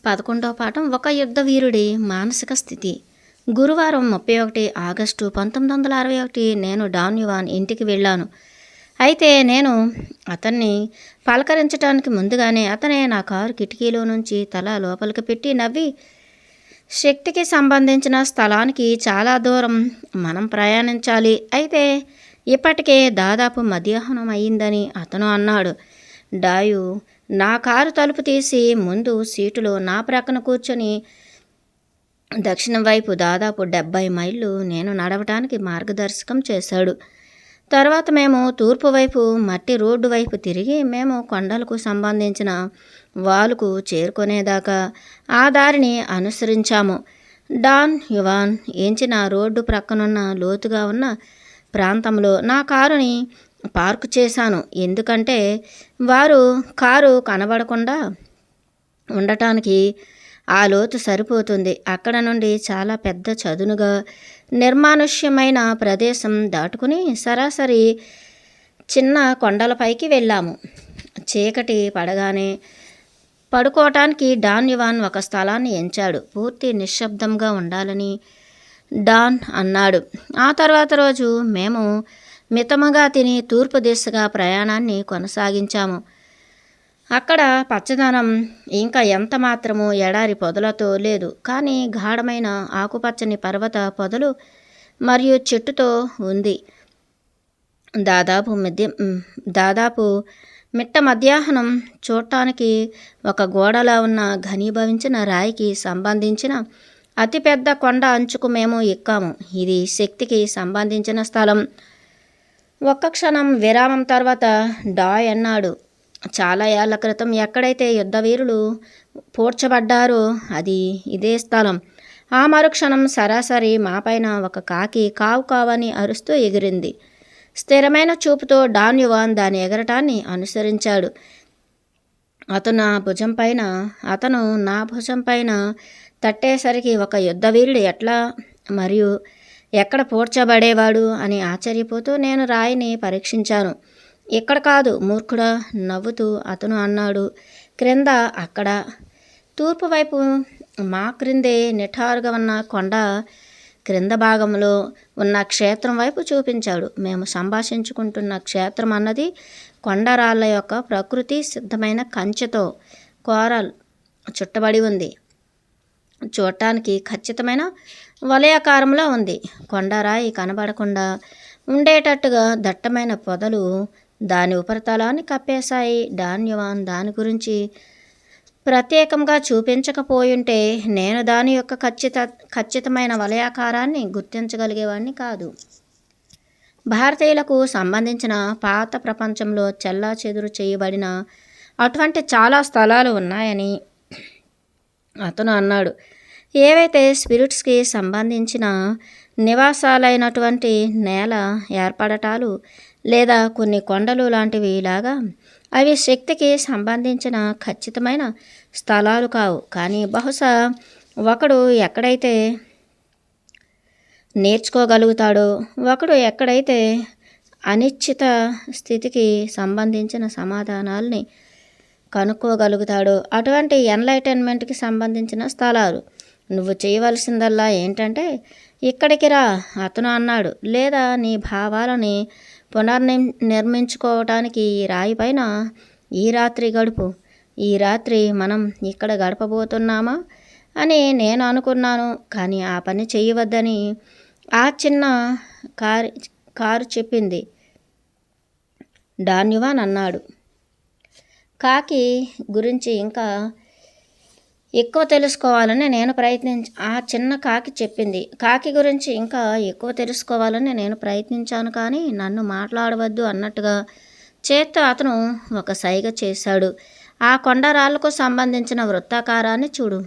11వ పాఠం ఒక యుద్ధ వీరుడి మానసిక స్థితి. గురువారం 31 ఆగస్టు 1961 నేను డాన్ యువాన్ ఇంటికి వెళ్ళాను. అయితే నేను అతన్ని పలకరించడానికి ముందుగానే అతనే నా కారు కిటికీలో నుంచి తల లోపలికి పెట్టి నవ్వి, శక్తికి సంబంధించిన స్థలానికి చాలా దూరం మనం ప్రయాణించాలి, అయితే ఇప్పటికే దాదాపు మధ్యాహ్నం అయ్యిందని అతను అన్నాడు. డాయు నా కారు తలుపు తీసి ముందు సీటులో నా ప్రక్కన కూర్చొని దక్షిణం వైపు దాదాపు 70 మైళ్ళు నేను నడవటానికి మార్గదర్శకం చేశాడు. తర్వాత మేము తూర్పు వైపు మట్టి రోడ్డు వైపు తిరిగి మేము కొండలకు సంబంధించిన వాలుకు చేరుకునేదాకా ఆ దారిని అనుసరించాము. డాన్ యువాన్ ఎంచిన రోడ్డు ప్రక్కనున్న లోతుగా ఉన్న ప్రాంతంలో నా కారుని పార్కు చేశాను, ఎందుకంటే వారు కారు కనబడకుండా ఉండటానికి ఆ లోతు సరిపోతుంది. అక్కడ నుండి చాలా పెద్ద చదునుగా నిర్మానుష్యమైన ప్రదేశం దాటుకుని సరాసరి చిన్న కొండలపైకి వెళ్ళాము. చీకటి పడగానే పడుకోవటానికి డాన్ యువాన్ ఒక స్థలాన్ని ఎంచాడు. పూర్తి నిశ్శబ్దంగా ఉండాలని డాన్ అన్నాడు. ఆ తర్వాత రోజు మేము మితముగా తిని తూర్పు దిశగా ప్రయాణాన్ని కొనసాగించాము. అక్కడ పచ్చదనం ఇంకా ఎంత మాత్రమూ ఎడారి పొదలతో లేదు, కానీ గాఢమైన ఆకుపచ్చని పర్వత పొదలు మరియు చెట్టుతో ఉంది. దాదాపు మిట్ట మధ్యాహ్నం చూడటానికి ఒక గోడలా ఉన్న ఘనీభవించిన రాయికి సంబంధించిన అతిపెద్ద కొండ అంచుకు మేము ఎక్కాము. ఇది శక్తికి సంబంధించిన స్థలం. ఒక్క క్షణం విరామం తర్వాత డాయ్ అన్నాడు, చాలా ఏళ్ల క్రితం ఎక్కడైతే యుద్ధవీరులు పూడ్చబడ్డారో అది ఇదే స్థలం. ఆ మరుక్షణం సరాసరి మాపైన ఒక కాకి కావు కావని అరుస్తూ ఎగిరింది. స్థిరమైన చూపుతో డాన్ యువాన్ దాని ఎగరటాన్ని అనుసరించాడు. అతను నా భుజం పైన తట్టేసరికి ఒక యుద్ధవీరుడు ఎట్లా మరియు ఎక్కడ పూడ్చబడేవాడు అని ఆశ్చర్యపోతూ నేను రాయిని పరీక్షించాను. ఇక్కడ కాదు మూర్ఖుడా, నవ్వుతూ అతను అన్నాడు, క్రింద అక్కడ. తూర్పు వైపు మా క్రిందే నిఠారుగా ఉన్న కొండ క్రింద భాగంలో ఉన్న క్షేత్రం వైపు చూపించాడు. మేము సంభాషించుకుంటున్న క్షేత్రం అన్నది కొండరాళ్ళ యొక్క ప్రకృతి సిద్ధమైన కంచెతో కోరల్ చుట్టబడి ఉంది. చూడటానికి ఖచ్చితమైన వలయాకారంలో ఉంది. కొండరాయి కనబడకుండా ఉండేటట్టుగా దట్టమైన పొదలు దాని ఉపరితలాన్ని కప్పేశాయి. డాన్ యువాన్ దాని గురించి ప్రత్యేకంగా చూపించకపోయుంటే నేను దాని యొక్క ఖచ్చితమైన వలయాకారాన్ని గుర్తించగలిగేవాడిని కాదు. భారతీయులకు సంబంధించిన పాత ప్రపంచంలో చెల్లాచెదురు చేయబడిన అటువంటి చాలా స్థలాలు ఉన్నాయని అతను అన్నాడు. ఏవైతే స్పిరిట్స్కి సంబంధించిన నివాసాలైనటువంటి నేల ఏర్పడటాలు లేదా కొన్ని కొండలు లాంటివి లాగా అవి శక్తికి సంబంధించిన ఖచ్చితమైన స్థలాలు కావు. కానీ బహుశా ఒకడు ఎక్కడైతే నేర్చుకోగలుగుతాడో, ఒకడు ఎక్కడైతే అనిశ్చిత స్థితికి సంబంధించిన సమాధానాల్ని కనుక్కోగలుగుతాడో అటువంటి ఎన్లైటన్మెంట్కి సంబంధించిన స్థలాలు. నువ్వు చేయవలసిందల్లా ఏంటంటే ఇక్కడికి రా, అతను అన్నాడు, లేదా నీ భావాలని పునర్నిర్మించుకోవటానికి ఈ రాయి పైన ఈ రాత్రి గడుపు. ఈ రాత్రి మనం ఇక్కడ గడపబోతున్నామా అని నేను అనుకున్నాను, కానీ ఆ పని చేయవద్దని ఆ చిన్న కారు చెప్పింది, డాన్ యువాన్ అన్నాడు. కాకి గురించి ఇంకా ఎక్కువ తెలుసుకోవాలని ఆ చిన్న కాకి చెప్పింది. కాకి గురించి ఇంకా ఎక్కువ తెలుసుకోవాలని నేను ప్రయత్నించాను, కానీ నన్ను మాట్లాడవద్దు అన్నట్టుగా చేత్తో అతను ఒక సైగ చేశాడు. ఆ కొండరాళ్లకు సంబంధించిన వృత్తాకారాన్ని చూడు,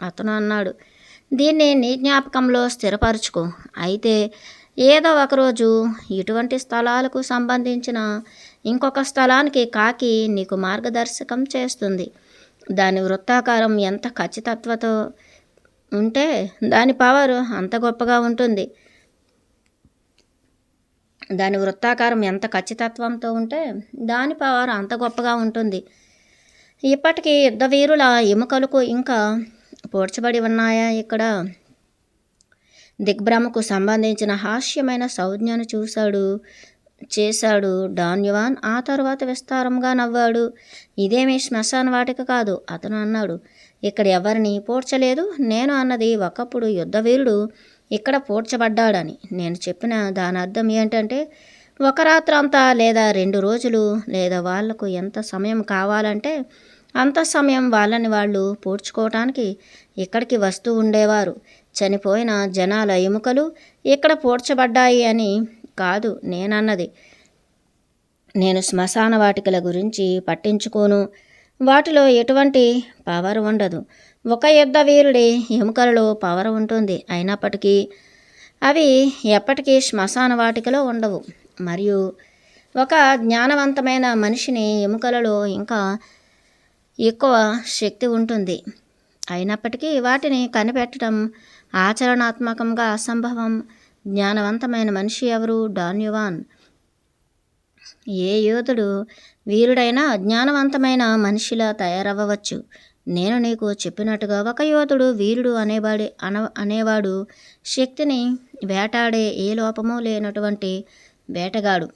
అతను అన్నాడు. దీన్ని నీ జ్ఞాపకంలో స్థిరపరచుకో. అయితే ఏదో ఒకరోజు ఇటువంటి స్థలాలకు సంబంధించిన ఇంకొక స్థలానికి కాకి నీకు మార్గదర్శకం చేస్తుంది. దాని వృత్తాకారం ఎంత ఖచ్చితత్వంతో ఉంటే దాని పవర్ అంత గొప్పగా ఉంటుంది. దాని వృత్తాకారం ఎంత ఖచ్చితత్వంతో ఉంటే దాని పవర్ అంత గొప్పగా ఉంటుంది. ఇప్పటికీ యుద్ధవీరుల ఎముకలకు ఇంకా పోడ్చబడి ఉన్నాయా ఇక్కడ? దిగ్భ్రమకు సంబంధించిన హాస్యమైన సంజ్ఞను చేశాడు డాన్యువాన్. ఆ తరువాత విస్తారంగా నవ్వాడు. ఇదేమీ శ్మశాన వాటిక కాదు, అతను అన్నాడు. ఇక్కడ ఎవరిని పోడ్చలేదు. నేను అన్నది ఒకప్పుడు యుద్ధవీరుడు ఇక్కడ పోడ్చబడ్డాడని. నేను చెప్పిన దాని అర్థం ఏంటంటే, ఒక రాత్రంతా లేదా 2 రోజులు లేదా వాళ్లకు ఎంత సమయం కావాలంటే అంత సమయం వాళ్ళని వాళ్ళు పోడ్చుకోవటానికి ఇక్కడికి వస్తూ ఉండేవారు. చనిపోయిన జనాల ఎముకలు ఇక్కడ పోడ్చబడ్డాయి అని కాదు నేనన్నది. నేను శ్మశాన వాటికల గురించి పట్టించుకోను. వాటిలో ఎటువంటి పవర్ ఉండదు. ఒక యుద్ధ వీరుడి ఎముకలలో పవర్ ఉంటుంది. అయినప్పటికీ అవి ఎప్పటికీ శ్మశాన వాటికలో ఉండవు. మరియు ఒక జ్ఞానవంతమైన మనిషిని ఎముకలలో ఇంకా ఎక్కువ శక్తి ఉంటుంది. అయినప్పటికీ వాటిని కనిపెట్టడం ఆచరణాత్మకంగా అసంభవం. జ్ఞానవంతమైన మనిషి ఎవరు? డాన్యువాన్. ఏ యోధుడు వీరుడైనా జ్ఞానవంతమైన మనిషిలా తయారవ్వవచ్చు. నేను నీకు చెప్పినట్టుగా ఒక యోధుడు వీరుడు అనేవాడు శక్తిని వేటాడే ఏ లోపమూ లేనటువంటి వేటగాడు.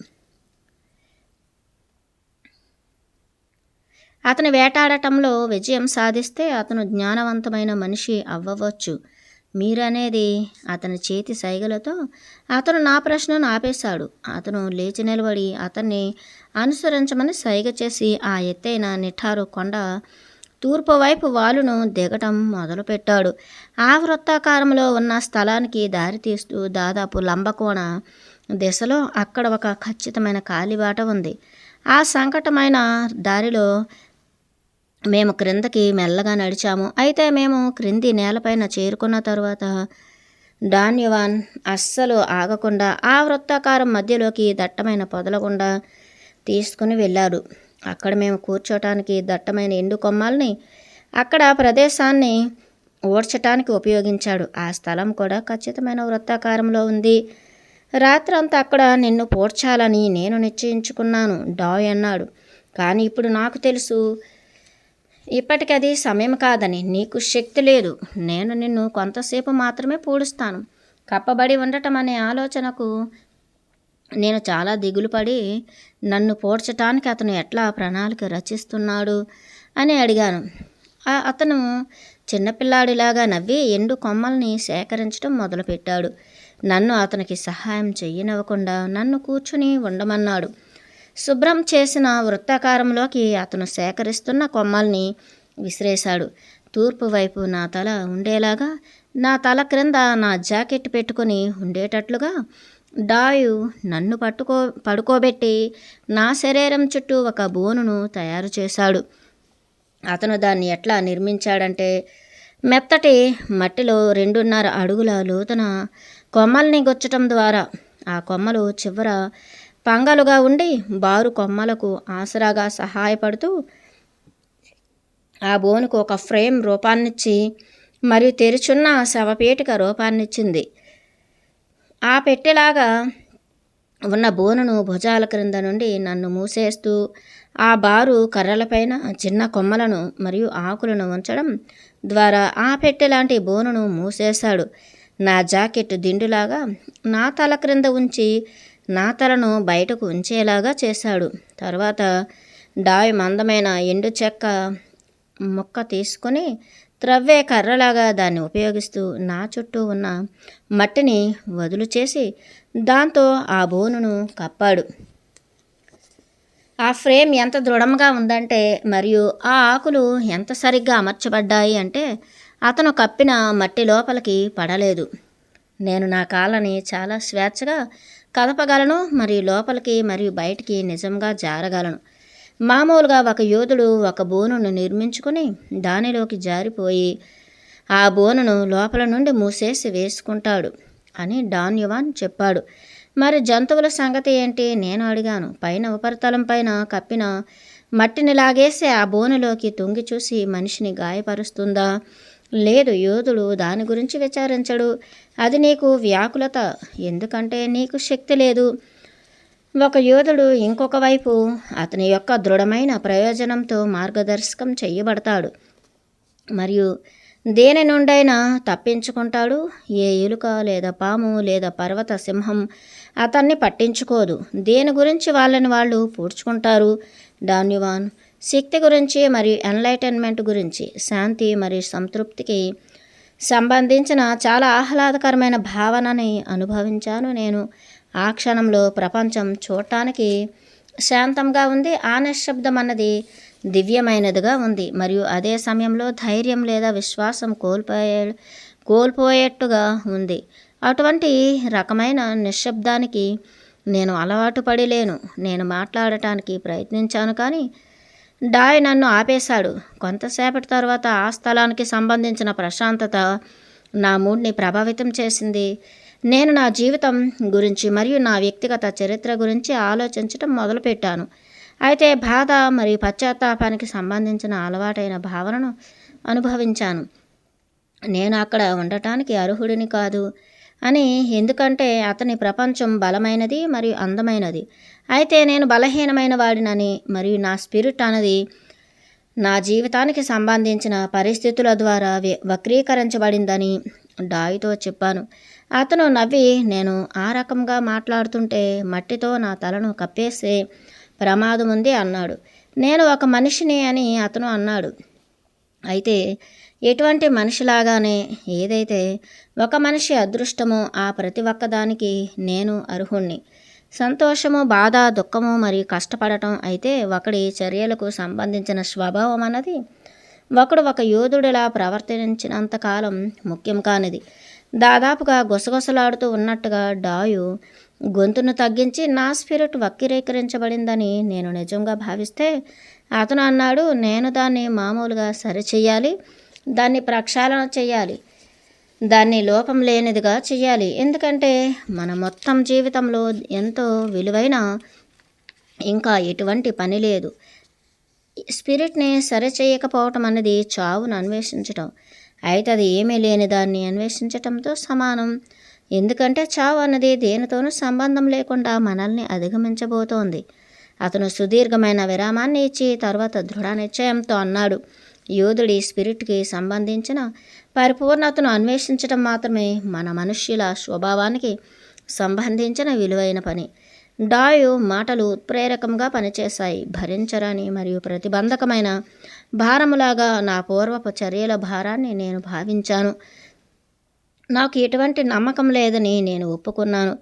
అతను వేటాడటంలో విజయం సాధిస్తే అతను జ్ఞానవంతమైన మనిషి అవ్వవచ్చు. మీరనేది అతని చేతి సైగలతో అతను నా ప్రశ్నను ఆపేశాడు. అతను లేచి నిలబడి అతన్ని అనుసరించమని సైగ చేసి ఆ ఎత్తైన నిఠారు కొండ తూర్పు వైపు వాలును దిగటం మొదలుపెట్టాడు. ఆ వృత్తాకారంలో ఉన్న స్థలానికి దారి తీస్తూ దాదాపు లంబకోణ దిశలో అక్కడ ఒక ఖచ్చితమైన కాలిబాట ఉంది. ఆ సంకటమైన దారిలో మేము క్రిందకి మెల్లగా నడిచాము. అయితే మేము క్రింది నేలపైన చేరుకున్న తరువాత డాన్యువాన్ అస్సలు ఆగకుండా ఆ వృత్తాకారం మధ్యలోకి దట్టమైన పొదల గుండా తీసుకుని వెళ్ళాడు. అక్కడ మేము కూర్చోటానికి దట్టమైన ఎండు కొమ్మల్ని అక్కడ ప్రదేశాన్ని ఓడ్చటానికి ఉపయోగించాడు. ఆ స్థలం కూడా ఖచ్చితమైన వృత్తాకారంలో ఉంది. రాత్రంతా అక్కడ నిన్ను పోడ్చాలని నేను నిశ్చయించుకున్నాను, డాయ్ అన్నాడు. కానీ ఇప్పుడు నాకు తెలుసు ఇప్పటికది సమయం కాదని. నీకు శక్తి లేదు. నేను నిన్ను కొంతసేపు మాత్రమే పూడుస్తాను. కప్పబడి ఉండటం అనే ఆలోచనకు నేను చాలా దిగులు పడి నన్ను పోడ్చటానికి అతను ఎట్లా ప్రణాళిక రచిస్తున్నాడు అని అడిగాను. అతను చిన్నపిల్లాడిలాగా నవ్వి ఎండు కొమ్మల్ని సేకరించడం మొదలుపెట్టాడు. నన్ను అతనికి సహాయం చెయ్యనివ్వకుండా నన్ను కూర్చుని ఉండమన్నాడు. శుభ్రం చేసిన వృత్తాకారంలోకి అతను సేకరిస్తున్న కొమ్మల్ని విసిరేశాడు. తూర్పు వైపు నా తల ఉండేలాగా, నా తల క్రింద నా జాకెట్ పెట్టుకొని ఉండేటట్లుగా డాయు నన్ను పడుకోబెట్టి నా శరీరం చుట్టూ ఒక బోనును తయారు చేశాడు. అతను దాన్ని ఎట్లా నిర్మించాడంటే, మెత్తటి మట్టిలో 2.5 అడుగుల లోతున కొమ్మల్ని గుచ్చటం ద్వారా ఆ కొమ్మలు చివర పంగలుగా ఉండి బారు కొమ్మలకు ఆసరాగా సహాయపడుతూ ఆ బోనుకు ఒక ఫ్రేమ్ రూపాన్నిచ్చి మరియు తెరుచున్న శవపేటిక రూపాన్నిచ్చింది. ఆ పెట్టెలాగా ఉన్న బోనును భుజాల క్రింద నుండి నన్ను మూసేస్తూ ఆ బారు కర్రలపైన చిన్న కొమ్మలను మరియు ఆకులను ఉంచడం ద్వారా ఆ పెట్టెలాంటి బోనును మూసేశాడు. నా జాకెట్ దిండులాగా నా తల క్రింద ఉంచి నా తలను బయటకు ఉంచేలాగా చేశాడు. తర్వాత డాయ్ మందమైన ఎండు చెక్క ముక్క తీసుకొని త్రవ్వే కర్రలాగా దాన్ని ఉపయోగిస్తూ నా చుట్టూ ఉన్న మట్టిని వదులు చేసి దాంతో ఆ బోనును కప్పాడు. ఆ ఫ్రేమ్ ఎంత దృఢంగా ఉందంటే మరియు ఆ ఆకులు ఎంత సరిగ్గా అమర్చబడ్డాయి అంటే అతను కప్పిన మట్టి లోపలికి పడలేదు. నేను నా కాళ్ళని చాలా స్వేచ్ఛగా కదపగలను మరియు లోపలికి మరియు బయటికి నిజంగా జారగలను. మామూలుగా ఒక యోధుడు ఒక బోనును నిర్మించుకుని దానిలోకి జారిపోయి ఆ బోనును లోపల నుండి మూసేసి వేసుకుంటాడు అని డాన్యువాన్ చెప్పాడు. మరి జంతువుల సంగతి ఏంటి? నేను అడిగాను. పైన ఉపరితలం పైన కప్పిన మట్టిని లాగేసి ఆ బోనులోకి తొంగి చూసి మనిషిని గాయపరుస్తుందా? లేదు, యోధుడు దాని గురించి విచారించడు. అది నీకు వ్యాకులత, ఎందుకంటే నీకు శక్తి లేదు. ఒక యోధుడు ఇంకొక వైపు అతని యొక్క దృఢమైన ప్రయోజనంతో మార్గదర్శకం చేయబడతాడు మరియు దేని నుండైనా తప్పించుకుంటాడు. ఏ ఎలుక లేదా పాము లేదా పర్వత సింహం అతన్ని పట్టించుకోదు. దేని గురించి వాళ్ళని వాళ్ళు పూడ్చుకుంటారు. డాన్యువాన్ శక్తి గురించి మరియు ఎన్లైటన్మెంట్ గురించి, శాంతి మరియు సంతృప్తికి సంబంధించిన చాలా ఆహ్లాదకరమైన భావనని అనుభవించాను నేను. ఆ క్షణంలో ప్రపంచం చూడటానికి శాంతంగా ఉంది. ఆ నిశ్శబ్దం అన్నది దివ్యమైనదిగా ఉంది మరియు అదే సమయంలో ధైర్యం లేదా విశ్వాసం కోల్పోయేట్టుగా ఉంది. అటువంటి రకమైన నిశ్శబ్దానికి నేను అలవాటు పడిలేను. నేను మాట్లాడటానికి ప్రయత్నించాను కానీ డాయ్ నన్ను ఆపేశాడు. కొంతసేపటి తర్వాత ఆ స్థలానికి సంబంధించిన ప్రశాంతత నా మూడ్ని ప్రభావితం చేసింది. నేను నా జీవితం గురించి మరియు నా వ్యక్తిగత చరిత్ర గురించి ఆలోచించటం మొదలుపెట్టాను. అయితే బాధ మరియు పశ్చాత్తాపానికి సంబంధించిన అలవాటైన భావనను అనుభవించాను. నేను అక్కడ ఉండటానికి అర్హుడిని కాదు అని, ఎందుకంటే అతని ప్రపంచం బలమైనది మరియు అందమైనది. అయితే నేను బలహీనమైన వాడినని మరియు నా స్పిరిట్ అనేది నా జీవితానికి సంబంధించిన పరిస్థితుల ద్వారా వక్రీకరించబడిందని డాయ్తో చెప్పాను. అతను నవ్వి, నేను ఆ రకంగా మాట్లాడుతుంటే మట్టితో నా తలను కప్పేసే ప్రమాదం ఉంది అన్నాడు. నేను ఒక మనిషిని అని అతను అన్నాడు. అయితే ఎటువంటి మనిషిలాగానే ఏదైతే ఒక మనిషి అదృష్టమో ఆ ప్రతి ఒక్కదానికి నేను అర్హుణ్ణి. సంతోషము, బాధ, దుఃఖము మరియు కష్టపడటం అయితే ఒకడి చర్యలకు సంబంధించిన స్వభావం అన్నది ఒకడు ఒక యోధుడిలా ప్రవర్తించినంతకాలం ముఖ్యం కానిది. దాదాపుగా గుసగుసలాడుతూ ఉన్నట్టుగా డాయు గొంతును తగ్గించి, నా స్పిరిట్ వక్రీకరించబడిందని నేను నిజంగా భావిస్తే అతను అన్నాడు, నేను దాన్ని మామూలుగా సరిచెయ్యాలి, దాన్ని ప్రక్షాళన చేయాలి, దాన్ని లోపం లేనిదిగా చేయాలి. ఎందుకంటే మన మొత్తం జీవితంలో ఎంతో విలువైన ఇంకా ఎటువంటి పని లేదు. స్పిరిట్ని సరిచేయకపోవటం అనేది చావును అన్వేషించటం. అయితే అది ఏమీ లేని దాన్ని అన్వేషించటంతో సమానం. ఎందుకంటే చావు అన్నది దేనితోనూ సంబంధం లేకుండా మనల్ని అధిగమించబోతోంది. అతను సుదీర్ఘమైన విరామాన్ని ఇచ్చి తర్వాత దృఢ నిశ్చయంతో అన్నాడు, యోధుడి స్పిరిట్కి సంబంధించిన పరిపూర్ణతను అన్వేషించటం మాత్రమే మన మనుష్యుల స్వభావానికి సంబంధించిన విలువైన పని. డాయు మాటలు ఉత్ప్రేరకంగా పనిచేశాయి. భరించరాని మరియు ప్రతిబంధకమైన భారములాగా నా పూర్వపు చర్యల భారాన్ని నేను భావించాను. నాకు ఎటువంటి నమ్మకం లేదని నేను ఒప్పుకున్నాను.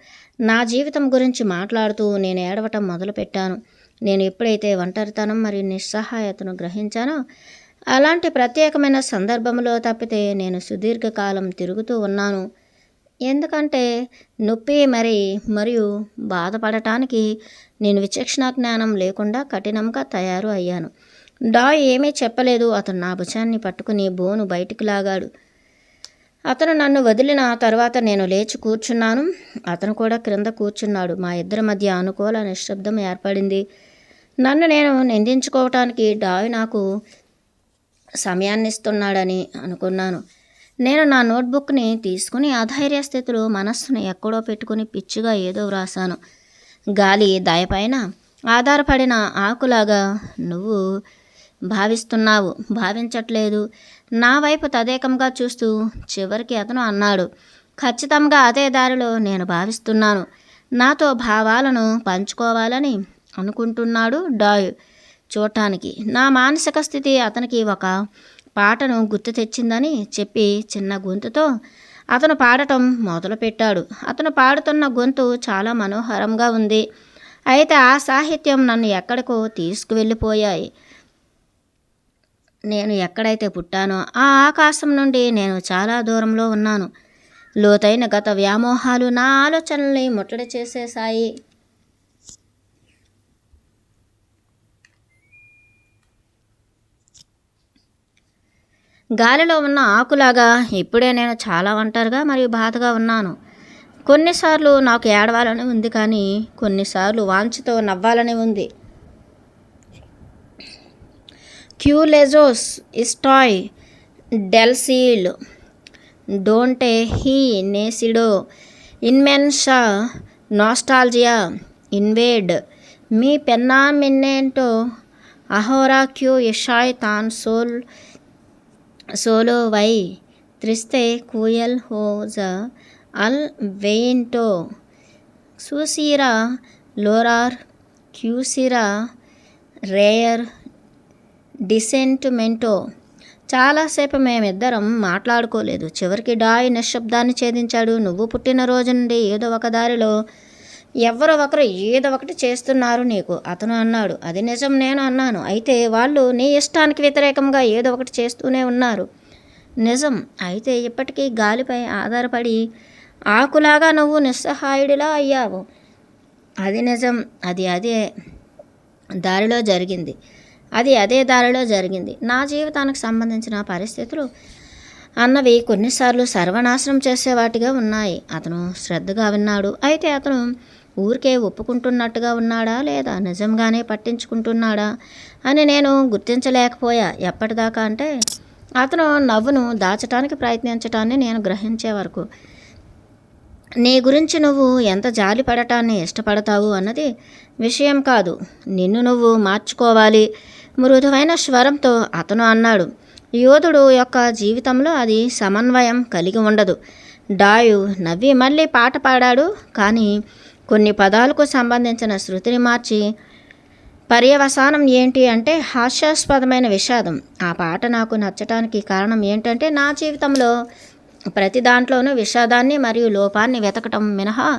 నా జీవితం గురించి మాట్లాడుతూ నేను ఏడవటం మొదలుపెట్టాను. నేను ఎప్పుడైతే ఒంటరితనం మరియు నిస్సహాయతను గ్రహించానో అలాంటి ప్రత్యేకమైన సందర్భంలో తప్పితే నేను సుదీర్ఘకాలం తిరుగుతూ ఉన్నాను. ఎందుకంటే నొప్పి మరియు బాధపడటానికి నేను విచక్షణ జ్ఞానం లేకుండా కఠినంగా తయారు అయ్యాను. డాయ్ ఏమీ చెప్పలేదు. అతను నా భుజాన్ని పట్టుకుని బోను బయటికి లాగాడు. అతను నన్ను వదిలిన తర్వాత నేను లేచి కూర్చున్నాను. అతను కూడా క్రింద కూర్చున్నాడు. మా ఇద్దరి మధ్య అనుకూల నిశ్శబ్దం ఏర్పడింది. నన్ను నేను నిందించుకోవటానికి డాయ్ నాకు సమయాన్నిస్తున్నాడని అనుకున్నాను. నేను నా నోట్బుక్ని తీసుకుని అధైర్య స్థితిలో మనస్సును ఎక్కడో పెట్టుకుని పిచ్చిగా ఏదో వ్రాసాను. గాలి దయపైన ఆధారపడిన ఆకులాగా నువ్వు భావించట్లేదు. నా వైపు తదేకంగా చూస్తూ చివరికి అతను అన్నాడు, ఖచ్చితంగా అదే దారిలో నేను భావిస్తున్నాను. నాతో భావాలను పంచుకోవాలని అనుకుంటున్నాడు డాయ్. చూడటానికి నా మానసిక స్థితి అతనికి ఒక పాటను గుర్తు తెచ్చిందని చెప్పి చిన్న గొంతుతో అతను పాడటం మొదలుపెట్టాడు. అతను పాడుతున్న గొంతు చాలా మనోహరంగా ఉంది. అయితే ఆ సాహిత్యం నన్ను ఎక్కడికో తీసుకువెళ్ళిపోయాయి. నేను ఎక్కడైతే పుట్టానో ఆ ఆకాశం నుండి నేను చాలా దూరంలో ఉన్నాను. లోతైన గత వ్యామోహాలు నా ఆలోచనల్ని ముట్టడి చేసేశాయి. గాలిలో ఉన్న ఆకులాగా ఇప్పుడే నేను చాలా ఒంటరిగా మరియు బాధగా ఉన్నాను. కొన్నిసార్లు నాకు ఏడవాలని ఉంది, కానీ కొన్నిసార్లు వాంఛతో నవ్వాలని ఉంది. క్యూలెజోస్ ఇస్టాయ్ డెల్సీల్ డోంటే హీ నేసిడో ఇన్మెన్షా నాస్టాల్జియా ఇన్వేడ్ మీ పెన్నామిన్నెంటో అహోరా క్యూ ఇషాయ్ తాన్ సోలో వై త్రిస్తే కూయల్ హోజ అల్ వెయింటో సూసిరా లోరార్ క్యూసిరా రేయర్ డిసెంటిమెంటో. చాలాసేపు మేమిద్దరం మాట్లాడుకోలేదు. చివరికి డాయ్ నిశ్శబ్దాన్ని ఛేదించాడు. నువ్వు పుట్టినరోజు నుండి ఏదో ఒక దారిలో ఎవరో ఒకరు ఏదో ఒకటి చేస్తున్నారు నీకు, అతను అన్నాడు. అది నిజం, నేను అన్నాను. అయితే వాళ్ళు నీ ఇష్టానికి వ్యతిరేకంగా ఏదో ఒకటి చేస్తూనే ఉన్నారు. నిజం. అయితే ఇప్పటికీ గాలిపై ఆధారపడి ఆకులాగా నువ్వు నిస్సహాయుడిలా అయ్యావు. అది నిజం. అదే దారిలో జరిగింది. నా జీవితానికి సంబంధించిన పరిస్థితులు అన్నవి కొన్నిసార్లు సర్వనాశనం చేసేవాటిగా ఉన్నాయి. అతను శ్రద్ధగా విన్నాడు. అయితే అతను ఊరికే ఒప్పుకుంటున్నట్టుగా ఉన్నాడా లేదా నిజంగానే పట్టించుకుంటున్నాడా అని నేను గుర్తించలేకపోయా. ఎప్పటిదాకా అంటే అతను నవ్వును దాచటానికి ప్రయత్నించటాన్ని నేను గ్రహించే వరకు. నీ గురించి నువ్వు ఎంత జాలి పడటాన్ని ఇష్టపడతావు అన్నది విషయం కాదు, నిన్ను నువ్వు మార్చుకోవాలి. మృదువైన స్వరంతో అతను అన్నాడు. యోధుడు యొక్క జీవితంలో అది సమన్వయం కలిగి ఉండదు. డాయు నవ్వి మళ్ళీ పాట పాడాడు. కానీ కొన్ని పదాలకు సంబంధించిన శృతిని మార్చి. పర్యవసానం ఏంటి అంటే హాస్యాస్పదమైన విషాదం. ఆ పాట నాకు నచ్చటానికి కారణం ఏంటంటే నా జీవితంలో ప్రతి దాంట్లోనూ విషాదాన్ని మరియు లోపాన్ని వెతకటం మినహా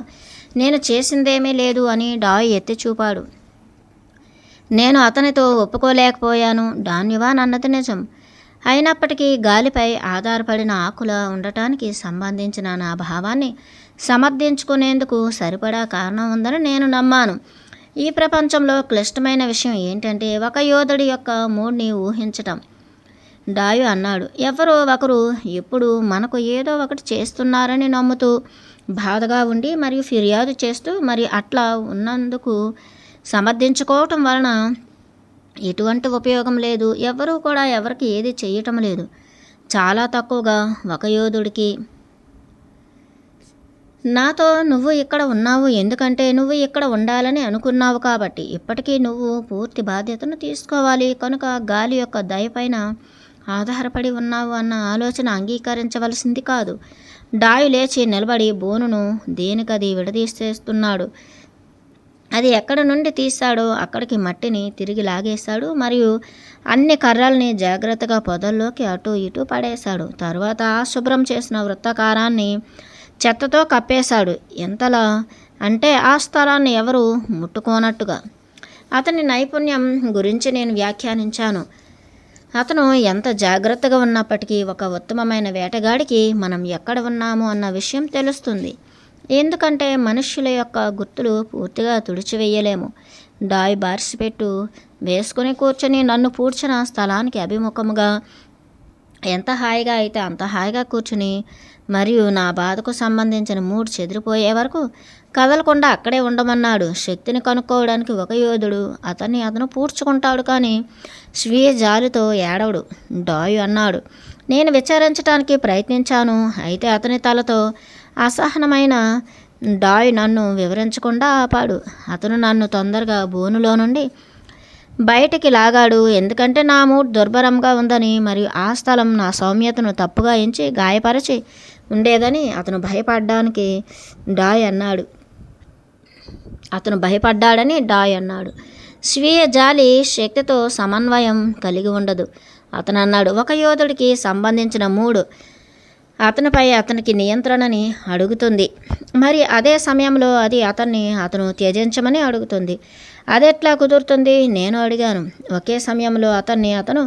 నేను చేసిందేమీ లేదు అని డాయ్ ఎత్తి చూపాడు. నేను అతనితో ఒప్పుకోలేకపోయాను. డాన్యువాన్ అన్నది నిజం. అయినప్పటికీ గాలిపై ఆధారపడిన ఆకుల ఉండటానికి సంబంధించిన నా భావాన్ని సమర్థించుకునేందుకు సరిపడా కారణం ఉందని నేను నమ్మాను. ఈ ప్రపంచంలో క్లిష్టమైన విషయం ఏంటంటే ఒక యోధుడి యొక్క మూడ్ని ఊహించటం. డాయు అన్నాడు. ఎవరో ఒకరు ఎప్పుడు మనకు ఏదో ఒకటి చేస్తున్నారని నమ్ముతూ బాధగా ఉండి మరియు ఫిర్యాదు చేస్తూ మరి అట్లా ఉన్నందుకు సమర్థించుకోవటం వలన ఎటువంటి ఉపయోగం లేదు. ఎవరూ కూడా ఎవరికి ఏది చేయటం లేదు. చాలా తక్కువగా ఒక యోధుడికి. నాతో నువ్వు ఇక్కడ ఉన్నావు ఎందుకంటే నువ్వు ఇక్కడ ఉండాలని అనుకున్నావు కాబట్టి. ఇప్పటికీ నువ్వు పూర్తి బాధ్యతను తీసుకోవాలి కనుక గాలి యొక్క దయపైన ఆధారపడి ఉన్నావు అన్న ఆలోచన అంగీకరించవలసింది కాదు. డాయు లేచి నిలబడి బోనును దేనికది విడదీసేస్తున్నాడు. అది ఎక్కడ నుండి తీశాడో అక్కడికి మట్టిని తిరిగి లాగేశాడు మరియు అన్ని కర్రల్ని జాగ్రత్తగా పొదల్లోకి అటు ఇటు పడేశాడు. తర్వాత శుభ్రం చేసిన వృత్తాకారాన్ని చెత్తతో కప్పేశాడు. ఎంతలా అంటే ఆ స్థలాన్ని ఎవరు ముట్టుకోనట్టుగా. అతని నైపుణ్యం గురించి నేను వ్యాఖ్యానించాను. అతను ఎంత జాగ్రత్తగా ఉన్నప్పటికీ ఒక ఉత్తమమైన వేటగాడికి మనం ఎక్కడ ఉన్నాము అన్న విషయం తెలుస్తుంది. ఎందుకంటే మనుష్యుల యొక్క గుర్తులు పూర్తిగా తుడిచివేయలేము. డాయ్ బారిసిపెట్టు వేసుకుని కూర్చొని నన్ను పూడ్చిన స్థలానికి అభిముఖముగా ఎంత హాయిగా అయితే అంత హాయిగా కూర్చుని మరియు నా బాధకు సంబంధించిన మూడ్ చెదిరిపోయే వరకు కదలకుండా అక్కడే ఉండమన్నాడు. శక్తిని కనుక్కోవడానికి ఒక యోధుడు అతను పూడ్చుకుంటాడు కానీ స్వీయ జాలితో ఏడవడు. డాయు అన్నాడు. నేను విచారించడానికి ప్రయత్నించాను. అయితే అతని తలతో అసహనమైన డాయ్ నన్ను వివరించకుండా ఆపాడు. అతను నన్ను తొందరగా బోనులో నుండి బయటికి లాగాడు ఎందుకంటే నా మూడ్ దుర్భరంగా ఉందని మరియు ఆ స్థలం నా సౌమ్యతను తప్పుగా ఎంచి గాయపరిచి ఉండేదని అతను భయపడ్డాడని డాయ్ అన్నాడు. స్వీయ జాలి శక్తితో సమన్వయం కలిగి ఉండదు. అతను అన్నాడు. ఒక యోధుడికి సంబంధించిన మూడు అతనికి నియంత్రణని అడుగుతుంది. మరి అదే సమయంలో అది అతను త్యజించమని అడుగుతుంది. అదెట్లా కుదురుతుంది? నేను అడిగాను. ఒకే సమయంలో అతను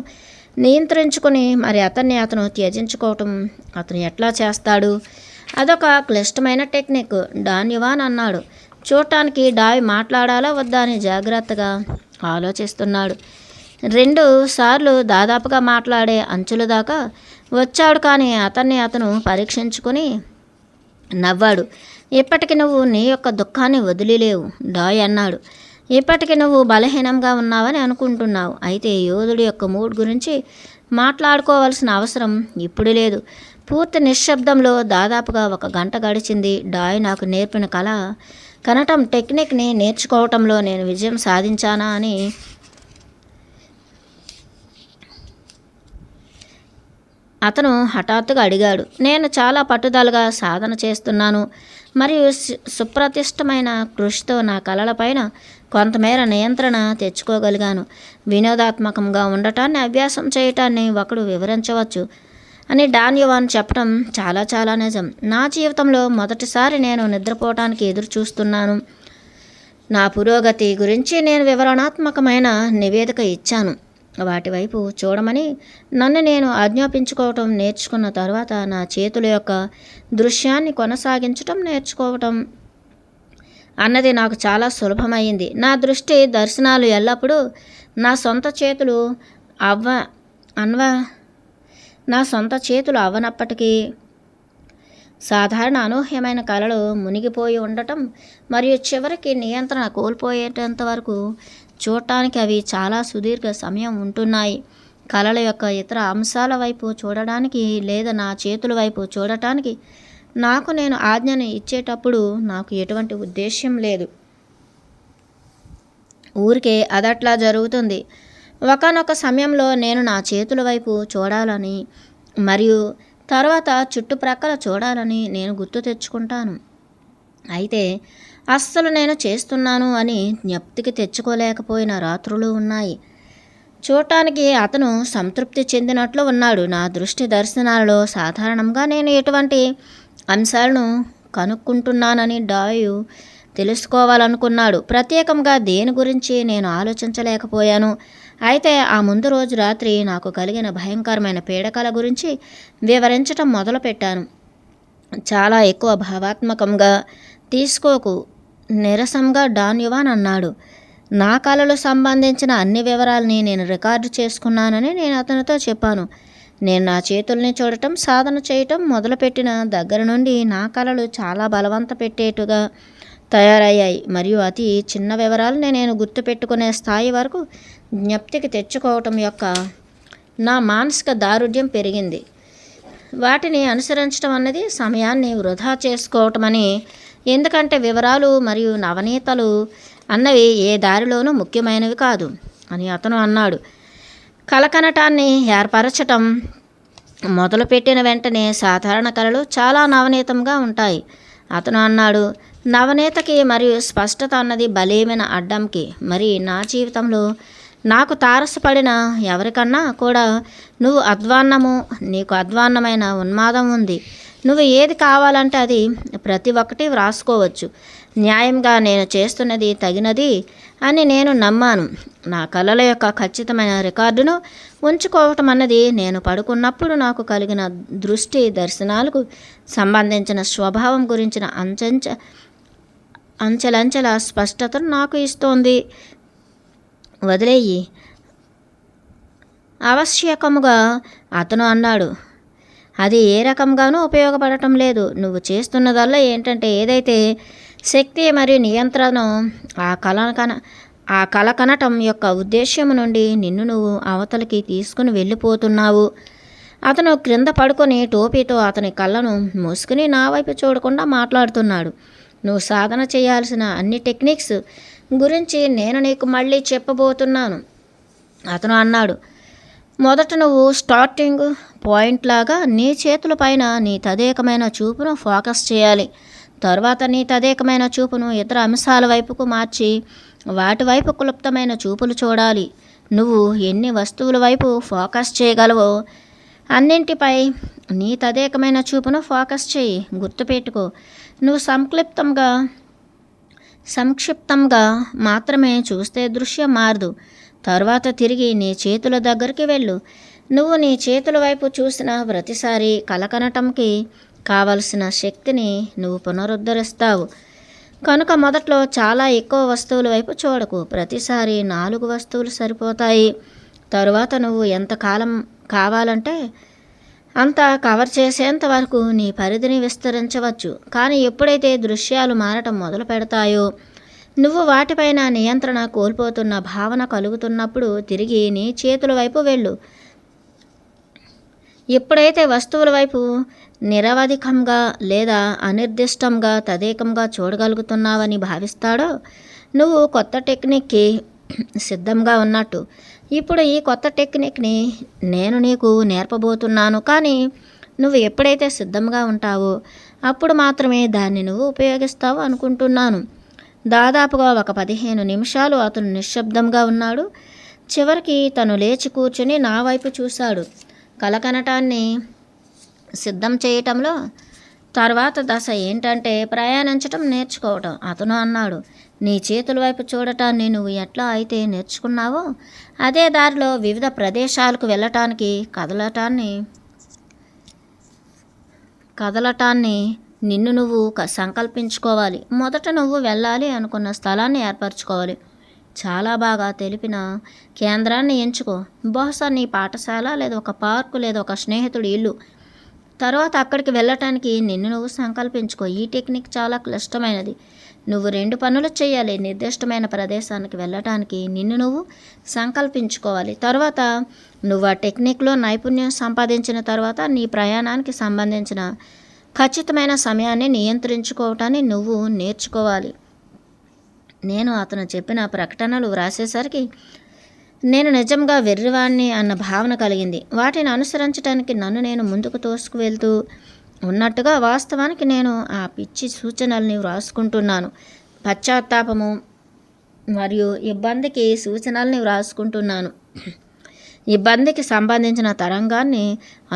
నియంత్రించుకుని మరి అతను త్యజించుకోవటం అతను ఎట్లా చేస్తాడు? అదొక క్లిష్టమైన టెక్నిక్. డాన్యువాన్ అన్నాడు. చూడటానికి డాయ్ మాట్లాడాలా వద్దా అని జాగ్రత్తగా ఆలోచిస్తున్నాడు. 2 సార్లు దాదాపుగా మాట్లాడే అంచుల దాకా వచ్చాడు కానీ అతను పరీక్షించుకుని నవ్వాడు. ఇప్పటికి నువ్వు నీ యొక్క దుఃఖాన్ని వదిలిలేవు, డాయ్ అన్నాడు. ఇప్పటికి నువ్వు బలహీనంగా ఉన్నావని అనుకుంటున్నావు. అయితే యోధుడి యొక్క మూడ్ గురించి మాట్లాడుకోవాల్సిన అవసరం ఇప్పుడు లేదు. పూర్తి నిశ్శబ్దంలో దాదాపుగా 1 గంట గడిచింది. డాయ్ నాకు నేర్పిన కనటం టెక్నిక్ని నేర్చుకోవటంలో నేను విజయం సాధించానా అని అతను హఠాత్తుగా అడిగాడు. నేను చాలా పట్టుదలగా సాధన చేస్తున్నాను మరియు సుప్రతిష్టమైన కృషితో నా కళలపైన కొంతమేర నియంత్రణ తెచ్చుకోగలిగాను. వినోదాత్మకంగా ఉండటాన్ని అభ్యాసం చేయటాన్ని ఒకడు వివరించవచ్చు అని డాన్ యువాన్ చెప్పడం చాలా చాలా నిజం. నా జీవితంలో మొదటిసారి నేను నిద్రపోవటానికి ఎదురు చూస్తున్నాను. నా పురోగతి గురించి నేను వివరణాత్మకమైన నివేదిక ఇచ్చాను. వాటి వైపు చూడమని నన్ను నేను ఆజ్ఞాపించుకోవటం నేర్చుకున్న తర్వాత నా చేతుల యొక్క దృశ్యాన్ని కొనసాగించటం నేర్చుకోవటం అన్నది నాకు చాలా సులభమైంది. నా దృష్టి దర్శనాలు ఎల్లప్పుడూ నా సొంత చేతులు అవ్వనప్పటికీ సాధారణ అనూహ్యమైన కళలు మునిగిపోయి ఉండటం మరియు చివరికి నియంత్రణ కోల్పోయేటంత వరకు చూడటానికి అవి చాలా సుదీర్ఘ సమయం ఉంటున్నాయి. కళల యొక్క ఇతర అంశాల వైపు చూడడానికి లేదా నా చేతుల వైపు చూడటానికి నాకు నేను ఆజ్ఞను ఇచ్చేటప్పుడు నాకు ఎటువంటి ఉద్దేశ్యం లేదు. ఊరికే అదట్లా జరుగుతుంది. ఒకానొక సమయంలో నేను నా చేతుల వైపు చూడాలని మరియు తర్వాత చుట్టుప్రక్కల చూడాలని నేను గుర్తు తెచ్చుకుంటాను. అయితే అస్సలు నేను చేస్తున్నాను అని జ్ఞప్తికి తెచ్చుకోలేకపోయిన రాత్రులు ఉన్నాయి. చూడటానికి అతను సంతృప్తి చెందినట్లు ఉన్నాడు. నా దృష్టి దర్శనాలలో సాధారణంగా నేను ఎటువంటి అంశాలను కనుక్కుంటున్నానని డాయు తెలుసుకోవాలనుకున్నాడు. ప్రత్యేకంగా దేని గురించి నేను ఆలోచించలేకపోయాను. అయితే ఆ ముందు రోజు రాత్రి నాకు కలిగిన భయంకరమైన పీడకల గురించి వివరించటం మొదలుపెట్టాను. చాలా ఎక్కువ భావాత్మకంగా తీసుకోకు, నీరసంగా డాన్ యువాన్ అన్నాడు. నా కళలు సంబంధించిన అన్ని వివరాలని నేను రికార్డు చేసుకున్నానని నేను అతనితో చెప్పాను. నేను నా చేతుల్ని చూడటం సాధన చేయటం మొదలుపెట్టిన దగ్గర నుండి నా కళలు చాలా బలవంత పెట్టేట్టుగా తయారయ్యాయి మరియు అతి చిన్న వివరాలని నేను గుర్తుపెట్టుకునే స్థాయి వరకు జ్ఞప్తికి తెచ్చుకోవటం యొక్క నా మానసిక దారుఢ్యం పెరిగింది. వాటిని అనుసరించడం అన్నది సమయాన్ని వృధా చేసుకోవటమని, ఎందుకంటే వివరాలు మరియు నవనీతలు అన్నవి ఏ దారిలోనూ ముఖ్యమైనవి కాదు అని అతను అన్నాడు. కలకనటాన్ని ఏర్పరచటం మొదలుపెట్టిన వెంటనే సాధారణ కళలు చాలా నవనీతంగా ఉంటాయి అతను అన్నాడు. నవనీతకి మరియు స్పష్టత అన్నది బలీమైన అడ్డంకి. మరి నా జీవితంలో నాకు తారసపడిన ఎవరికన్నా కూడా నీకు అధ్వాన్నమైన ఉన్మాదం ఉంది. నువ్వు ఏది కావాలంటే అది ప్రతి ఒక్కటి వ్రాసుకోవచ్చు. న్యాయంగా నేను చేస్తున్నది తగినది అని నేను నమ్మాను. నా కళల యొక్క ఖచ్చితమైన రికార్డును ఉంచుకోవటం అన్నది నేను పడుకున్నప్పుడు నాకు కలిగిన దృష్టి దర్శనాలకు సంబంధించిన స్వభావం గురించిన అంచెలంచెల స్పష్టతను నాకు ఇస్తోంది. వదిలేయి ఆవశ్యకముగా అతను అన్నాడు. అది ఏ రకంగానూ ఉపయోగపడటం లేదు. నువ్వు చేస్తున్నదల్లా ఏంటంటే ఏదైతే శక్తి మరియు నియంత్రణ ఆ కళ కనటం యొక్క ఉద్దేశ్యం నుండి నిన్ను నువ్వు అవతలికి తీసుకుని వెళ్ళిపోతున్నావు. అతను క్రింద పడుకొని టోపీతో అతని కళ్ళను మూసుకుని నా వైపు చూడకుండా మాట్లాడుతున్నాడు. నువ్వు సాధన చేయాల్సిన అన్ని టెక్నిక్స్ గురించి నేను నీకు మళ్ళీ చెప్పబోతున్నాను అతను అన్నాడు. మొదట నువ్వు స్టార్టింగ్ పాయింట్ లాగా నీ చేతుల పైన నీ తదేకమైన చూపును ఫోకస్ చేయాలి. తర్వాత నీ తదేకమైన చూపును ఇతర అంశాల వైపుకు మార్చి వాటి వైపు క్లుప్తమైన చూపులు చూడాలి. నువ్వు ఎన్ని వస్తువుల వైపు ఫోకస్ చేయగలవో అన్నింటిపై నీ తదేకమైన చూపును ఫోకస్ చేయి. గుర్తుపెట్టుకో, నువ్వు సంక్షిప్తంగా మాత్రమే చూస్తే దృశ్యం మారదు. తర్వాత తిరిగి నీ చేతుల దగ్గరికి వెళ్ళు. నువ్వు నీ చేతుల వైపు చూసిన ప్రతిసారి కలకనటంకి కావలసిన శక్తిని నువ్వు పునరుద్ధరిస్తావు. కనుక మొదట్లో చాలా ఎక్కువ వస్తువుల వైపు చూడకు. ప్రతిసారి 4 వస్తువులు సరిపోతాయి. తరువాత నువ్వు ఎంతకాలం కావాలంటే అంత కవర్ చేసేంత వరకు నీ పరిధిని విస్తరించవచ్చు. కానీ ఎప్పుడైతే దృశ్యాలు మారటం మొదలు పెడతాయో, నువ్వు వాటిపైన నియంత్రణ కోల్పోతున్న భావన కలుగుతున్నప్పుడు తిరిగి నీ చేతుల వైపు వెళ్ళు. ఎప్పుడైతే వస్తువుల వైపు నిరవధికంగా లేదా అనిర్దిష్టంగా తదేకంగా చూడగలుగుతున్నావని భావిస్తాడో నువ్వు కొత్త టెక్నిక్కి సిద్ధంగా ఉన్నట్టు. ఇప్పుడు ఈ కొత్త టెక్నిక్ని నేను నీకు నేర్పబోతున్నాను, కానీ నువ్వు ఎప్పుడైతే సిద్ధంగా ఉంటావో అప్పుడు మాత్రమే దాన్ని నువ్వు ఉపయోగిస్తావు అనుకుంటున్నాను. దాదాపుగా ఒక 15 నిమిషాలు అతను నిశ్శబ్దంగా ఉన్నాడు. చివరికి తను లేచి కూర్చుని నా వైపు చూశాడు. కలకనటాన్ని సిద్ధం చేయటంలో తర్వాత దశ ఏంటంటే ప్రయాణించటం నేర్చుకోవటం. అతను అన్నాడు, నీ చేతుల వైపు చూడటాన్ని నువ్వు ఎట్లా అయితే నేర్చుకున్నావో అదే దారిలో వివిధ ప్రదేశాలకు వెళ్ళటానికి కదలటాన్ని నిన్ను నువ్వు సంకల్పించుకోవాలి. మొదట నువ్వు వెళ్ళాలి అనుకున్న స్థలాన్ని ఏర్పరచుకోవాలి. చాలా బాగా తెలిపిన కేంద్రాన్ని ఎంచుకో. బహుశా నీ పాఠశాల లేదా ఒక పార్కు లేదా ఒక స్నేహితుడి ఇల్లు. తర్వాత అక్కడికి వెళ్ళటానికి నిన్ను నువ్వు సంకల్పించుకో. ఈ టెక్నిక్ చాలా క్లిష్టమైనది. నువ్వు 2 పనులు చేయాలి. నిర్దిష్టమైన ప్రదేశానికి వెళ్ళటానికి నిన్ను నువ్వు సంకల్పించుకోవాలి. తర్వాత నువ్వు ఆ టెక్నిక్లో నైపుణ్యం సంపాదించిన తర్వాత నీ ప్రయాణానికి సంబంధించిన ఖచ్చితమైన సమయాన్ని నియంత్రించుకోవటాన్ని నువ్వు నేర్చుకోవాలి. నేను అతను చెప్పిన ప్రకటనలు వ్రాసేసరికి నేను నిజంగా వెర్రివాణ్ణి అన్న భావన కలిగింది. వాటిని అనుసరించడానికి నన్ను నేను ముందుకు తోసుకువెళ్తూ ఉన్నట్టుగా వాస్తవానికి నేను ఆ పిచ్చి సూచనల్ని వ్రాసుకుంటున్నాను. పశ్చాత్తాపము మరియు ఇబ్బందికి సూచనల్ని వ్రాసుకుంటున్నాను. ఇబ్బందికి సంబంధించిన తరంగాన్ని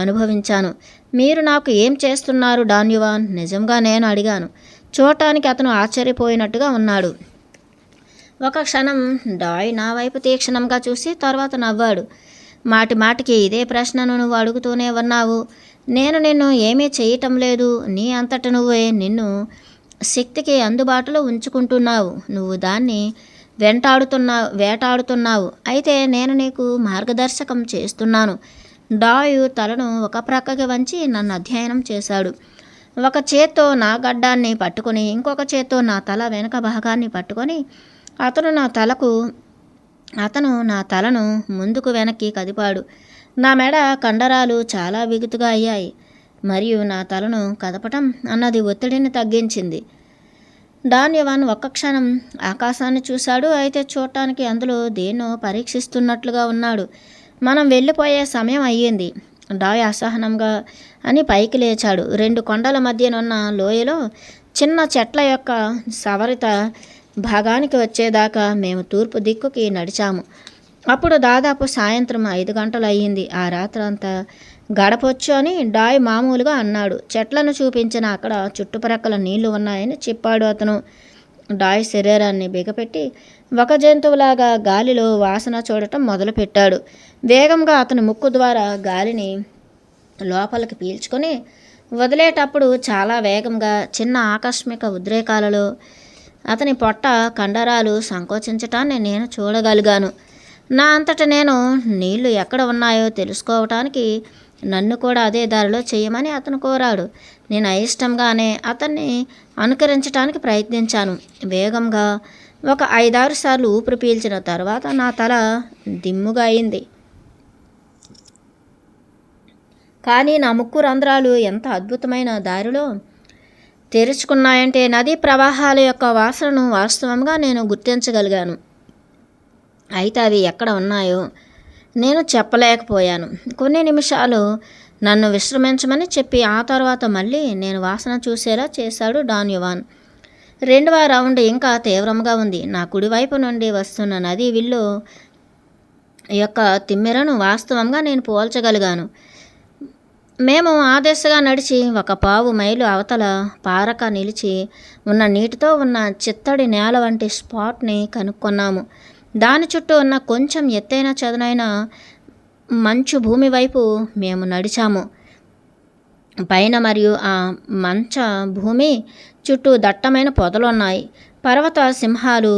అనుభవించాను. మీరు నాకు ఏం చేస్తున్నారు డాన్ యువాన్? నిజంగా నేను అడిగాను. చూడటానికి అతను ఆశ్చర్యపోయినట్టుగా ఉన్నాడు. ఒక క్షణం డాయ్ నా వైపు తీక్షణంగా చూసి తర్వాత నవ్వాడు. మాటి మాటికి ఇదే ప్రశ్నను నువ్వు అడుగుతూనే ఉన్నావు. నేను నిన్ను ఏమీ చేయటం లేదు. నీ అంతట నువ్వే నిన్ను శక్తికి అందుబాటులో ఉంచుకుంటున్నావు. నువ్వు దాన్ని వేటాడుతున్నావు. అయితే నేను నీకు మార్గదర్శకం చేస్తున్నాను. డాయు తలను ఒక ప్రక్కకి వంచి నన్ను అధ్యయనం చేశాడు. ఒక చేత్తో నా గడ్డాన్ని పట్టుకొని ఇంకొక చేత్తో నా తల వెనుక భాగాన్ని పట్టుకొని అతను నా తలను ముందుకు వెనక్కి కదిపాడు. నా మెడ కండరాలు చాలా బిగుతుగా అయ్యాయి మరియు నా తలను కదపటం అన్నది ఒత్తిడిని తగ్గించింది. డాన్ యువాన్ ఒక్క క్షణం ఆకాశాన్ని చూశాడు. అయితే చూడటానికి అందులో దేన్నో పరీక్షిస్తున్నట్లుగా ఉన్నాడు. మనం వెళ్ళిపోయే సమయం అయ్యింది. డాయ్ అసహనంగా అని పైకి లేచాడు. 2 కొండల మధ్యనున్న లోయలో చిన్న చెట్ల యొక్క సవరిత భాగానికి వచ్చేదాకా మేము తూర్పు దిక్కుకి నడిచాము. అప్పుడు దాదాపు సాయంత్రం 5 గంటలు అయ్యింది. ఆ రాత్రంతా గడపొచ్చు అని డాయ్ మామూలుగా అన్నాడు. చెట్లను చూపించిన అక్కడ చుట్టుప్రక్కల నీళ్లు ఉన్నాయని చెప్పాడు అతను. డాయ్ శరీరాన్ని బిగపెట్టి ఒక జంతువులాగా గాలిలో వాసన చూడటం మొదలుపెట్టాడు. వేగంగా అతని ముక్కు ద్వారా గాలిని లోపలికి పీల్చుకొని వదిలేటప్పుడు చాలా వేగంగా చిన్న ఆకస్మిక ఉద్రేకాలలో అతని పొట్ట కండరాలు సంకోచించటాన్ని నేను చూడగలిగాను. నా అంతట నేను నీళ్లు ఎక్కడ ఉన్నాయో తెలుసుకోవటానికి నన్ను కూడా అదే దారిలో చేయమని అతను కోరాడు. నేను అయిష్టంగానే అతన్ని అనుకరించడానికి ప్రయత్నించాను. వేగంగా ఒక 5-6 సార్లు ఊపిరి పీల్చిన తర్వాత నా తల దిమ్ముగా అయింది. కానీ నా ముక్కు రంధ్రాలు ఎంత అద్భుతమైన దారిలో తెరుచుకున్నాయంటే నదీ ప్రవాహాల యొక్క వాసనను వాస్తవంగా నేను గుర్తించగలిగాను. అయితే అవి ఎక్కడ ఉన్నాయో నేను చెప్పలేకపోయాను. కొన్ని నిమిషాలు నన్ను విశ్రమించమని చెప్పి ఆ తర్వాత మళ్ళీ నేను వాసన చూసేలా చేశాడు డాన్ యువాన్. 2వ రౌండ్ ఇంకా తీవ్రంగా ఉంది. నా కుడివైపు నుండి వస్తున్న నది విల్లు యొక్క తిమ్మెరను వాస్తవంగా నేను పోల్చగలిగాను. మేము ఆ దిశగా నడిచి 1/4 మైలు అవతల పారక నిలిచి ఉన్న నీటితో ఉన్న చిత్తడి నేల వంటి స్పాట్ని కనుక్కున్నాము. దాని చుట్టూ ఉన్న కొంచెం ఎత్తైన చదునైన మంచు భూమి వైపు మేము నడిచాము. పైన మరియు ఆ మంచ భూమి చుట్టూ దట్టమైన పొదలున్నాయి. పర్వత సింహాలు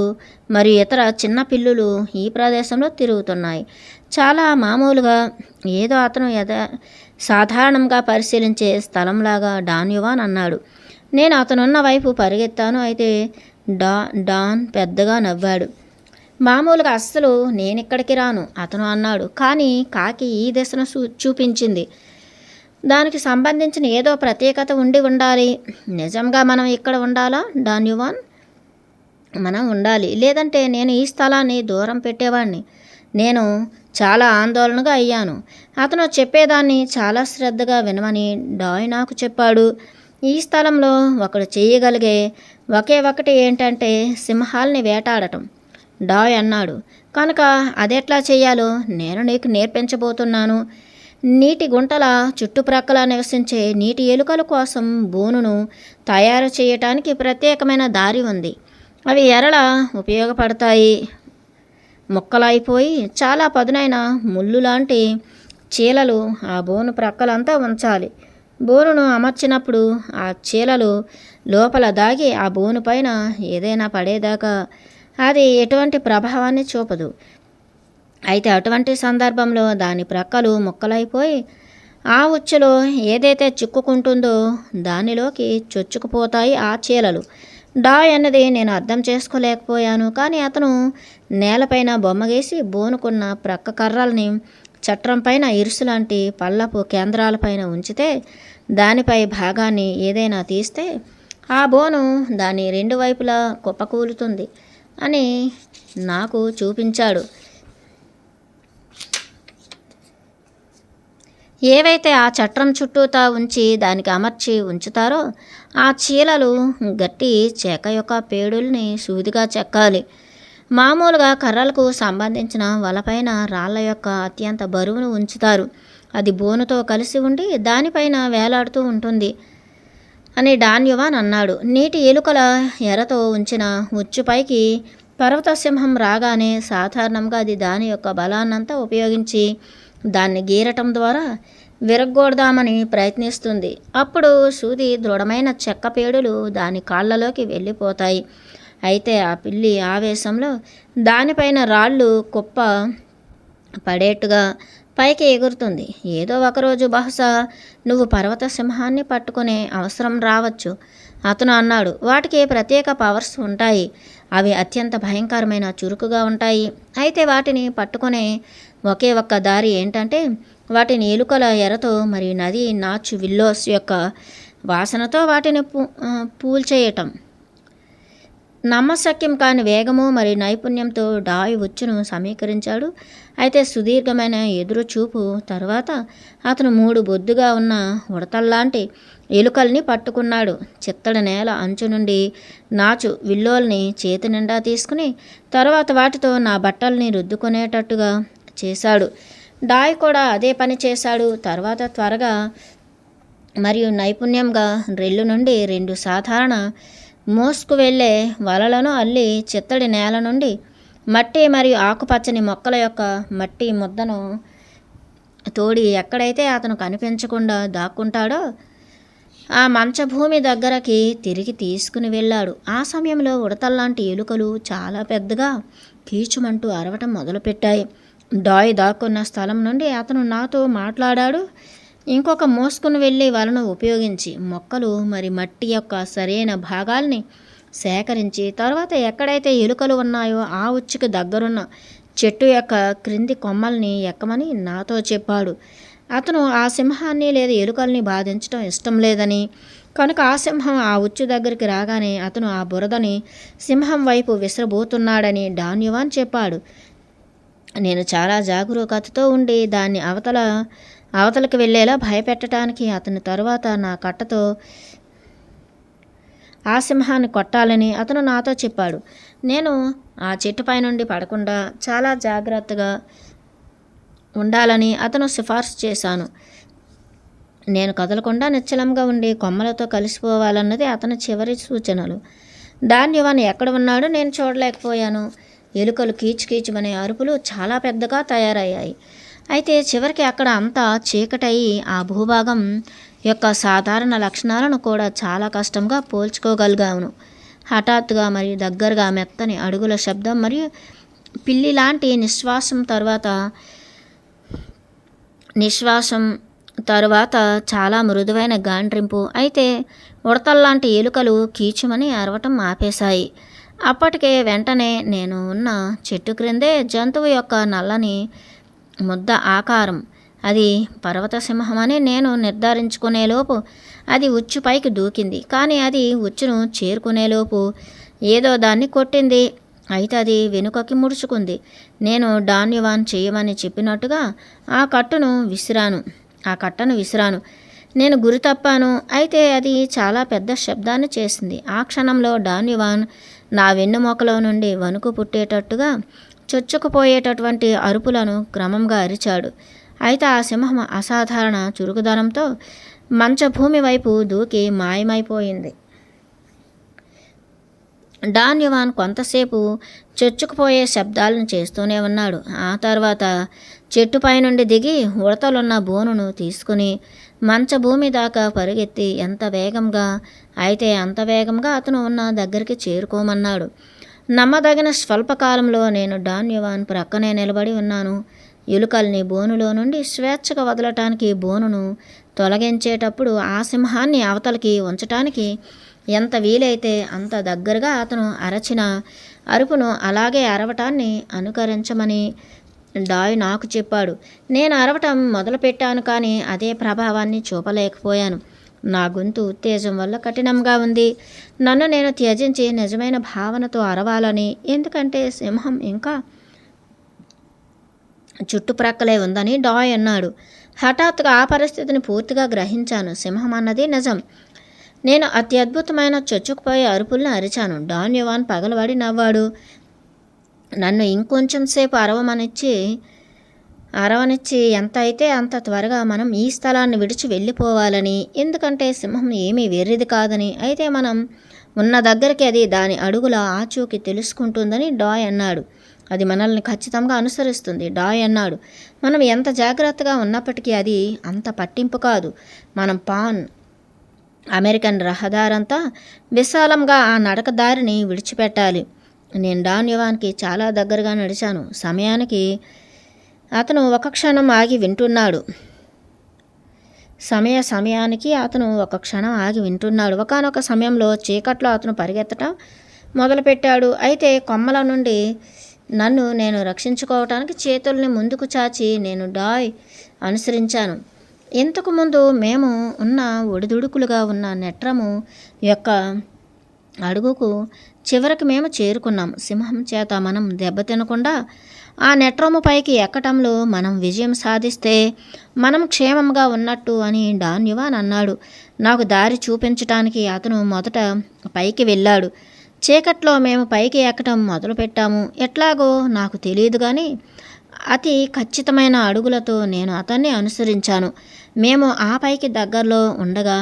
మరియు ఇతర చిన్న పిల్లులు ఈ ప్రదేశంలో తిరుగుతున్నాయి. చాలా మామూలుగా ఏదో అతను సాధారణంగా పరిశీలించే స్థలంలాగా డాన్ యువాన్ అన్నాడు. నేను అతనున్న వైపు పరిగెత్తాను. అయితే డాన్ పెద్దగా నవ్వాడు. మామూలుగా అస్సలు నేనిక్కడికి రాను అతను అన్నాడు. కానీ కాకి ఈ దిశను చూపించింది. దానికి సంబంధించిన ఏదో ప్రత్యేకత ఉండి ఉండాలి. నిజంగా మనం ఇక్కడ ఉండాలా డాన్యువాన్? మనం ఉండాలి, లేదంటే నేను ఈ స్థలాన్ని దూరం పెట్టేవాడిని. నేను చాలా ఆందోళనగా అయ్యాను. అతను చెప్పేదాన్ని చాలా శ్రద్ధగా వినమని డాయ్ నాకు చెప్పాడు. ఈ స్థలంలో ఒకడు చేయగలిగే ఒకే ఒకటి ఏంటంటే సింహాల్ని వేటాడటం, డాయ్ అన్నాడు. కనుక అదెట్లా చెయ్యాలో నేను నీకు నేర్పించబోతున్నాను. నీటి గుంటల చుట్టుప్రక్కల నివసించే నీటి ఎలుకల కోసం బోనును తయారు చేయటానికి ప్రత్యేకమైన దారి ఉంది. అవి ఎరలా ఉపయోగపడతాయి. ముక్కలైపోయి చాలా పదునైన ముళ్ళు లాంటి చీలలు ఆ బోను ప్రక్కలంతా ఉంచాలి. బోనును అమర్చినప్పుడు ఆ చీలలు లోపల దాగి ఆ బోను పైన ఏదైనా పడేదాకా అది ఎటువంటి ప్రభావాన్ని చూపదు. అయితే అటువంటి సందర్భంలో దాని ప్రక్కలు ముక్కలైపోయి ఆ ఉచ్చులో ఏదైతే చిక్కుకుంటుందో దానిలోకి చొచ్చుకుపోతాయి ఆ చీలలు. డాయ్ అన్నది నేను అర్థం చేసుకోలేకపోయాను. కానీ అతను నేలపైన బొమ్మ గీసి బోనుకున్న ప్రక్క కర్రల్ని చట్రం పైన ఇరుసులాంటి పల్లపు కేంద్రాలపైన ఉంచితే దానిపై భాగాన్ని ఏదైనా తీస్తే ఆ బోను దాని రెండు వైపులా కుప్పకూలుతుంది అని నాకు చూపించాడు. ఏవైతే ఆ చట్రం చుట్టూతా ఉంచి దానికి అమర్చి ఉంచుతారో ఆ చీలలు గట్టి చేక యొక్క పేడుల్ని సూదిగా చెక్కాలి. మామూలుగా కర్రలకు సంబంధించిన వలపైన రాళ్ల యొక్క అత్యంత బరువును ఉంచుతారు. అది బోనుతో కలిసి ఉండి దానిపైన వేలాడుతూ ఉంటుంది అని డాన్యువాన్ అన్నాడు. నీటి ఎలుకల ఎరతో ఉంచిన ఉచ్చుపైకి పర్వతసింహం రాగానే సాధారణంగా అది దాని యొక్క బలాన్నంతా ఉపయోగించి దాన్ని గీరటం ద్వారా విరగ్గొడదామని ప్రయత్నిస్తుంది. అప్పుడు సూది దృఢమైన చెక్క పేడులు దాని కాళ్ళలోకి వెళ్ళిపోతాయి. అయితే ఆ పిల్లి ఆవేశంలో దానిపైన రాళ్ళు కుప్ప పడేట్టుగా పైకి ఎగురుతుంది. ఏదో ఒకరోజు బహుశా నువ్వు పర్వత సింహాన్ని పట్టుకునే అవసరం రావచ్చు అతను అన్నాడు. వాటికి ప్రత్యేక పవర్స్ ఉంటాయి. అవి అత్యంత భయంకరమైన చురుకుగా ఉంటాయి. అయితే వాటిని పట్టుకునే ఒకే ఒక్క దారి ఏంటంటే వాటిని ఎలుకల ఎరతో మరియు నది నాచు విల్లోస్ యొక్క వాసనతో వాటిని పూల్చేయటం. నమ్మశక్యం కాని వేగము మరియు నైపుణ్యంతో డాయ్ ఉచ్చును సమీకరించాడు. అయితే సుదీర్ఘమైన ఎదురు చూపు తర్వాత అతను 3 బొద్దుగా ఉన్న ఉడతల్లాంటి ఎలుకల్ని పట్టుకున్నాడు. చిత్తడి నేల అంచు నుండి నాచు విల్లోల్ని చేతి నిండా తీసుకుని తర్వాత వాటితో నా బట్టల్ని రుద్దుకునేటట్టుగా చేశాడు. డాయ్ కూడా అదే పని చేశాడు. తర్వాత త్వరగా మరియు నైపుణ్యంగా రెల్లు నుండి 2 సాధారణ మోసుకు వెళ్ళే వలలను అల్లి చిత్తడి నేల నుండి మట్టి మరియు ఆకుపచ్చని మొక్కల యొక్క మట్టి ముద్దను తోడి ఎక్కడైతే అతను కనిపించకుండా దాక్కుంటాడో ఆ మంచభూమి దగ్గరకి తిరిగి తీసుకుని వెళ్ళాడు. ఆ సమయంలో ఉడతల్లాంటి ఎలుకలు చాలా పెద్దగా కీచుమంటూ అరవటం మొదలుపెట్టాయి. డాయ్ దాక్కున్న స్థలం నుండి అతను నాతో మాట్లాడాడు. ఇంకొక మోసుకుని వెళ్ళి వలను ఉపయోగించి మొక్కలు మరి మట్టి యొక్క సరైన భాగాల్ని సేకరించి తర్వాత ఎక్కడైతే ఎలుకలు ఉన్నాయో ఆ ఉచ్చుకి దగ్గరున్న చెట్టు యొక్క క్రింది కొమ్మల్ని ఎక్కమని నాతో చెప్పాడు. అతను ఆ సింహాన్ని లేదా ఎలుకల్ని బాధించడం ఇష్టం లేదని, కనుక ఆ సింహం ఆ ఉచ్చు దగ్గరికి రాగానే అతను ఆ బురదని సింహం వైపు విసిరబోతున్నాడని డాన్యువాన్ చెప్పాడు. నేను చాలా జాగరూకతతో ఉండి దాన్ని అవతలకు వెళ్ళేలా భయపెట్టడానికి అతని తరువాత నా కట్టతో ఆ సింహాన్ని కొట్టాలని అతను నాతో చెప్పాడు. నేను ఆ చెట్టుపై నుండి పడకుండా చాలా జాగ్రత్తగా ఉండాలని అతను సిఫార్సు చేశాను. నేను కదలకుండా నిశ్చలంగా ఉండి కొమ్మలతో కలిసిపోవాలన్నది అతని చివరి సూచనలు. డాన్యువాన్ ఎక్కడ ఉన్నాడో నేను చూడలేకపోయాను. ఎలుకలు కీచుకీచుమనే అరుపులు చాలా పెద్దగా తయారయ్యాయి. అయితే చివరికి అక్కడ అంతా చీకటయి ఆ భూభాగం యొక్క సాధారణ లక్షణాలను కూడా చాలా కష్టంగా పోల్చుకోగలిగాను. హఠాత్తుగా మరియు దగ్గరగా మెత్తని అడుగుల శబ్దం మరియు పిల్లి లాంటి నిశ్వాసం తరువాత చాలా మృదువైన గాండ్రింపు. అయితే ఉడతల్లాంటి ఎలుకలు కీచుమని అరవటం ఆపేశాయి. అప్పటికే వెంటనే నేను ఉన్న చెట్టు క్రిందే జంతువు యొక్క నల్లని ముద్ద ఆకారం అది పర్వత సింహమని నేను నిర్ధారించుకునేలోపు అది ఉచ్చు పైకి దూకింది. కానీ అది ఉచ్చును చేరుకునేలోపు ఏదో దాన్ని కొట్టింది. అయితే అది వెనుకకి ముడుచుకుంది. నేను డాన్యువాన్ చేయమని చెప్పినట్టుగా ఆ కట్టను విసిరాను. నేను గురి తప్పాను. అయితే అది చాలా పెద్ద శబ్దాన్ని చేసింది. ఆ క్షణంలో డాన్యువాన్ నా వెన్నుమొకలో నుండి వణుకు పుట్టేటట్టుగా చొచ్చుకుపోయేటటువంటి అరుపులను క్రమంగా అరిచాడు. అయితే ఆ సింహం అసాధారణ చురుకుదనంతో మంచభూమి వైపు దూకి మాయమైపోయింది. డాన్యువాన్ కొంతసేపు చొచ్చుకుపోయే శబ్దాలను చేస్తూనే ఉన్నాడు. ఆ తర్వాత చెట్టుపై నుండి దిగి ఉడతలున్న బోనును తీసుకుని మంచభూమి దాకా పరుగెత్తి అంత వేగంగా అతను ఉన్న దగ్గరికి చేరుకోమన్నాడు. నమ్మదగిన స్వల్పకాలంలో నేను డాన్యువాన్ ప్రక్కనే నిలబడి ఉన్నాను. ఎలుకల్ని బోనులో నుండి స్వేచ్ఛగా వదలటానికి బోనును తొలగించేటప్పుడు ఆ సింహాన్ని అవతలికి ఉంచటానికి ఎంత వీలైతే అంత దగ్గరగా అతను అరచిన అరుపును అలాగే అరవటాన్ని అనుకరించమని డాయ్ నాకు చెప్పాడు. నేను అరవటం మొదలుపెట్టాను, కానీ అదే ప్రభావాన్ని చూపలేకపోయాను. నా గొంతు ఉత్తేజం వల్ల కఠినంగా ఉంది. నన్ను నేను త్యజించి నిజమైన భావనతో అరవాలని, ఎందుకంటే సింహం ఇంకా చుట్టుప్రక్కలే ఉందని డాయ్ అన్నాడు. హఠాత్తుగా ఆ పరిస్థితిని పూర్తిగా గ్రహించాను. సింహం అన్నది నిజం. నేను అత్యద్భుతమైన చొచ్చుకుపోయే అరుపుల్ని అరిచాను. డాన్యువాన్ పగలబడి నవ్వాడు. నన్ను ఇంకొంచెం సేపు అరవనిచ్చి ఎంత అయితే అంత త్వరగా మనం ఈ స్థలాన్ని విడిచి వెళ్ళిపోవాలని, ఎందుకంటే సింహం ఏమీ వెర్రిది కాదని, అయితే మనం ఉన్న దగ్గరికి అది దాని అడుగుల ఆచూకీ తెలుసుకుంటుందని డాయ్ అన్నాడు. అది మనల్ని ఖచ్చితంగా అనుసరిస్తుంది, డాయ్ అన్నాడు. మనం ఎంత జాగ్రత్తగా ఉన్నప్పటికీ అది అంత పట్టింపు కాదు. మనం అమెరికన్ రహదారంతా విశాలంగా ఆ నడక దారిని విడిచిపెట్టాలి. నేను డాన్యువాన్కి చాలా దగ్గరగా నడిచాను. సమయానికి అతను ఒక క్షణం ఆగి వింటున్నాడు. ఒకానొక సమయంలో చీకట్లో అతను పరిగెత్తడం మొదలుపెట్టాడు. అయితే కొమ్మల నుండి నన్ను నేను రక్షించుకోవటానికి చేతుల్ని ముందుకు చాచి నేను డాయ్ అనుసరించాను. ఇంతకుముందు మేము ఉన్న ఒడిదుడుకులుగా ఉన్న నెట్రము యొక్క అడుగుకు చివరికి మేము చేరుకున్నాం. సింహం చేత మనం దెబ్బతినకుండా ఆ నెట్రము పైకి ఎక్కటంలో మనం విజయం సాధిస్తే మనం క్షేమంగా ఉన్నట్టు అని డాన్యువాన్ అన్నాడు. నాకు దారి చూపించటానికి అతను మొదట పైకి వెళ్ళాడు. చీకట్లో మేము పైకి ఎక్కటం మొదలుపెట్టాము. ఎట్లాగో నాకు తెలియదు, కానీ అతి ఖచ్చితమైన అడుగులతో నేను అతన్ని అనుసరించాను. మేము ఆ పైకి దగ్గరలో ఉండగా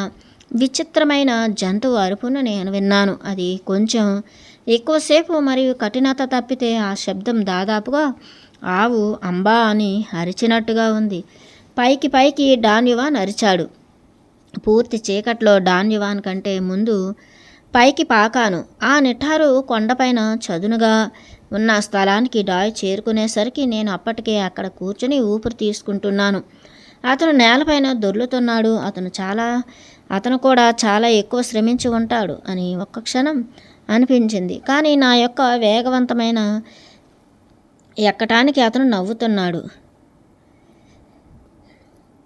విచిత్రమైన జంతువు అరుపును నేను విన్నాను. అది కొంచెం ఎక్కువసేపు మరియు కఠినత తప్పితే ఆ శబ్దం దాదాపుగా ఆవు అంబా అని అరిచినట్టుగా ఉంది. పైకి డాన్యువాన్ అరిచాడు. పూర్తి చీకట్లో డాన్యువాన్ కంటే ముందు పైకి పాకాను. ఆ నిఠారు కొండపైన చదునుగా ఉన్న స్థలానికి డాయ్ చేరుకునేసరికి నేను అప్పటికే అక్కడ కూర్చుని ఊపిరి తీసుకుంటున్నాను. అతను నేలపైన దొర్లుతున్నాడు. అతను కూడా చాలా ఎక్కువ శ్రమించి ఉంటాడు అని ఒక్క క్షణం అనిపించింది. కానీ నా యొక్క వేగవంతమైన ఎక్కటానికి అతను నవ్వుతున్నాడు.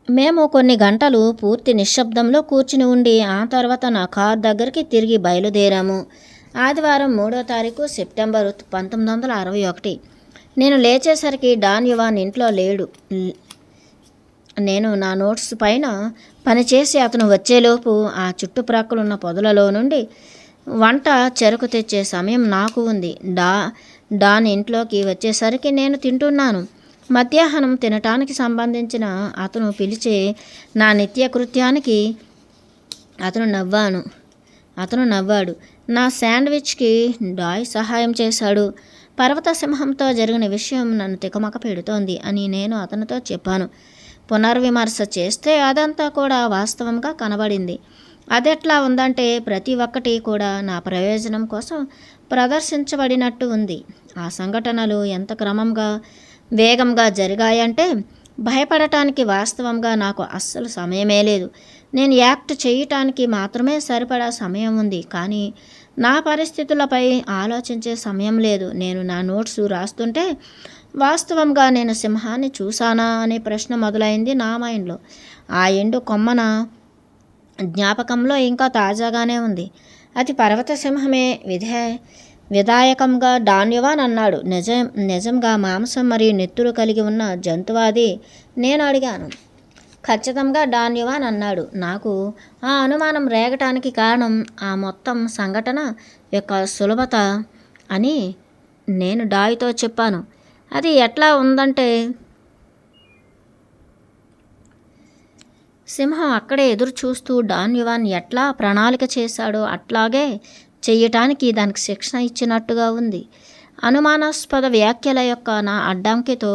మేము కొన్ని గంటలు పూర్తి నిశ్శబ్దంలో కూర్చుని ఉండి ఆ తర్వాత నా కార్ దగ్గరికి తిరిగి బయలుదేరాము. ఆదివారం 3వ తారీఖు సెప్టెంబరు 1961. నేను లేచేసరికి డాన్యువాన్ ఇంట్లో లేడు. నేను నా నోట్స్ పైన పనిచేసి అతను వచ్చేలోపు ఆ చుట్టుప్రక్కలున్న పొదలలో నుండి వంట చెరకు తెచ్చే సమయం నాకు ఉంది. డాన్ ఇంట్లోకి వచ్చేసరికి నేను తింటున్నాను. మధ్యాహ్నం తినటానికి సంబంధించిన అతను పిలిచే నా నిత్యకృత్యానికి అతను నవ్వాడు. నా శాండ్విచ్కి డాయ్ సహాయం చేశాడు. పర్వత సింహంతో జరిగిన విషయం నన్ను తికమక పెడుతోంది అని నేను అతనితో చెప్పాను. పునర్విమర్శ చేస్తే అదంతా కూడా వాస్తవంగా కనబడింది. అదెట్లా ఉందంటే ప్రతి ఒక్కటి కూడా నా ప్రయోజనం కోసం ప్రదర్శించబడినట్టు ఉంది. ఆ సంఘటనలు ఎంత వేగంగా జరిగాయంటే భయపడటానికి వాస్తవంగా నాకు అస్సలు సమయమే లేదు. నేను యాక్ట్ చేయటానికి మాత్రమే సరిపడా సమయం ఉంది, కానీ నా పరిస్థితులపై ఆలోచించే సమయం లేదు. నేను నా నోట్స్ రాస్తుంటే వాస్తవంగా నేను సింహాన్ని చూశానా అనే ప్రశ్న మొదలైంది నా మైండ్లో. ఆ ఎండు కొమ్మన జ్ఞాపకంలో ఇంకా తాజాగానే ఉంది. అది పర్వత సింహమే విధాయకంగా డాన్యువాన్ అన్నాడు. నిజంగా మాంసం మరియు నెత్తురు కలిగి ఉన్న జంతువాది నేను అడిగాను. ఖచ్చితంగా డాన్యువాన్ అన్నాడు. నాకు ఆ అనుమానం రేగటానికి కారణం ఆ మొత్తం సంఘటన యొక్క సులభత అని నేను డాయ్తో చెప్పాను. అది ఎట్లా ఉందంటే, సింహం అక్కడే ఎదురు చూస్తూ డాన్యువాన్ ఎట్లా ప్రణాళిక చేశాడో అట్లాగే చెయ్యటానికి దానికి శిక్షణ ఇచ్చినట్టుగా ఉంది. అనుమానాస్పద వ్యాఖ్యల యొక్క నా అడ్డంకితో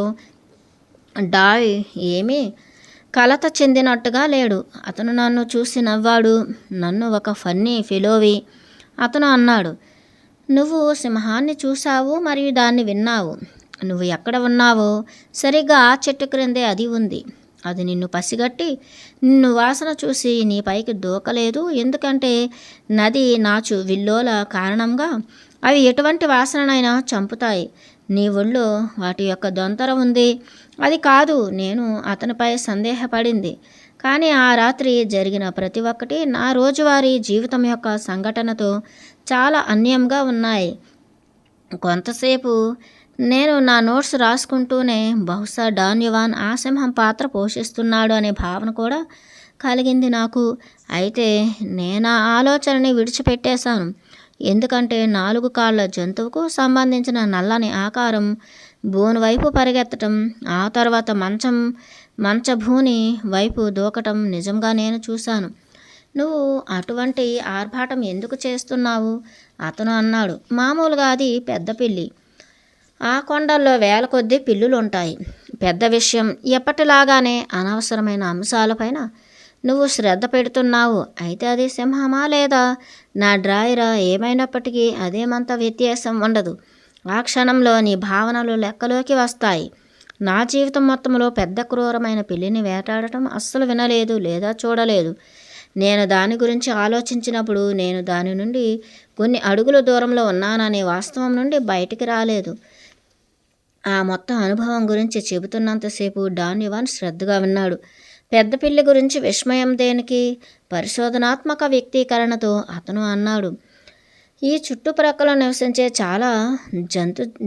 డాయ్ ఏమీ కలత చెందినట్టుగా లేడు. అతను నన్ను చూసి నవ్వాడు. నన్ను ఒక ఫన్నీ ఫెలోవి అతను అన్నాడు. నువ్వు సింహాన్ని చూశావు మరియు దాన్ని విన్నావు. నువ్వు ఎక్కడ ఉన్నావో సరిగ్గా ఆ చెట్టు క్రిందే అది ఉంది. అది నిన్ను పసిగట్టి నిన్ను వాసన చూసి నీ పైకి దూకలేదు. ఎందుకంటే నది నాచు విల్లోల కారణంగా అవి ఎటువంటి వాసననైనా చంపుతాయి. నీ ఒళ్ళో వాటి యొక్క దొంతర ఉంది. అది కాదు. నేను అతనిపై సందేహపడింది. కానీ ఆ రాత్రి జరిగిన ప్రతి ఒక్కటి నా రోజువారీ జీవితం యొక్క సంఘటనతో చాలా అన్యంగా ఉన్నాయి. కొంతసేపు నేను నా నోట్స్ రాసుకుంటూనే బహుశా డాన్యువాన్ ఆ సింహం పాత్ర పోషిస్తున్నాడు అనే భావన కూడా కలిగింది నాకు. అయితే నేను ఆ ఆలోచనని విడిచిపెట్టేశాను. ఎందుకంటే 4 కాళ్ళ జంతువుకు సంబంధించిన నల్లని ఆకారం బోను వైపు పరిగెత్తటం, ఆ తర్వాత మంచభూని వైపు దూకటం నిజంగా నేను చూశాను. నువ్వు అటువంటి ఆర్భాటం ఎందుకు చేస్తున్నావు? అతను అన్నాడు. మామూలుగా అది పెద్ద పిల్లి. ఆ కొండల్లో వేల కొద్దీ పిల్లులుంటాయి. పెద్ద విషయం. ఎప్పటిలాగానే అనవసరమైన అంశాలపైన నువ్వు శ్రద్ధ పెడుతున్నావు. అయితే అది సింహమా లేదా నా డ్రాయరా ఏమైనప్పటికీ అదేమంత వ్యత్యాసం ఉండదు. ఆ క్షణంలో నీ భావనలు లెక్కలోకి వస్తాయి. నా జీవితం మొత్తంలో పెద్ద క్రూరమైన పిల్లిని వేటాడటం అస్సలు వినలేదు లేదా చూడలేదు. నేను దాని గురించి ఆలోచించినప్పుడు నేను దాని నుండి కొన్ని అడుగుల దూరంలో ఉన్నాననే వాస్తవం నుండి బయటికి రాలేదు. ఆ మొత్తం అనుభవం గురించి చెబుతున్నంతసేపు డాన్యువాన్ శ్రద్ధగా విన్నాడు. పెద్ద పిల్లి గురించి విస్మయం దేనికి? పరిశోధనాత్మక వ్యక్తీకరణతో అతను అన్నాడు. ఈ చుట్టుప్రక్కల నివసించే చాలా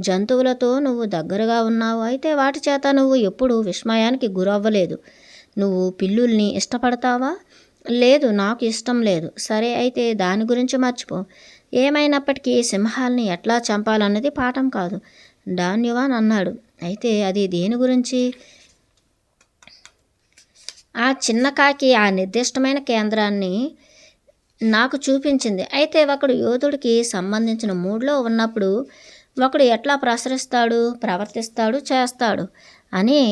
జంతువులతో నువ్వు దగ్గరగా ఉన్నావు. అయితే వాటి చేత నువ్వు ఎప్పుడూ విస్మయానికి గురవ్వలేదు. నువ్వు పిల్లుల్ని ఇష్టపడతావా? లేదు, నాకు ఇష్టం లేదు. సరే, అయితే దాని గురించి మర్చిపో. ఏమైనప్పటికీ సింహాల్ని ఎట్లా చంపాలన్నది పాఠం కాదు, డాన్యువాన్ అన్నాడు. అయితే అది దేని గురించి? ఆ చిన్న కాకి ఆ నిర్దిష్టమైన కేంద్రాన్ని నాకు చూపించింది. అయితే ఒకడు యోధుడికి సంబంధించిన మూడ్లో ఉన్నప్పుడు ఒకడు ఎట్లా ప్రవర్తిస్తాడు, చేస్తాడు అని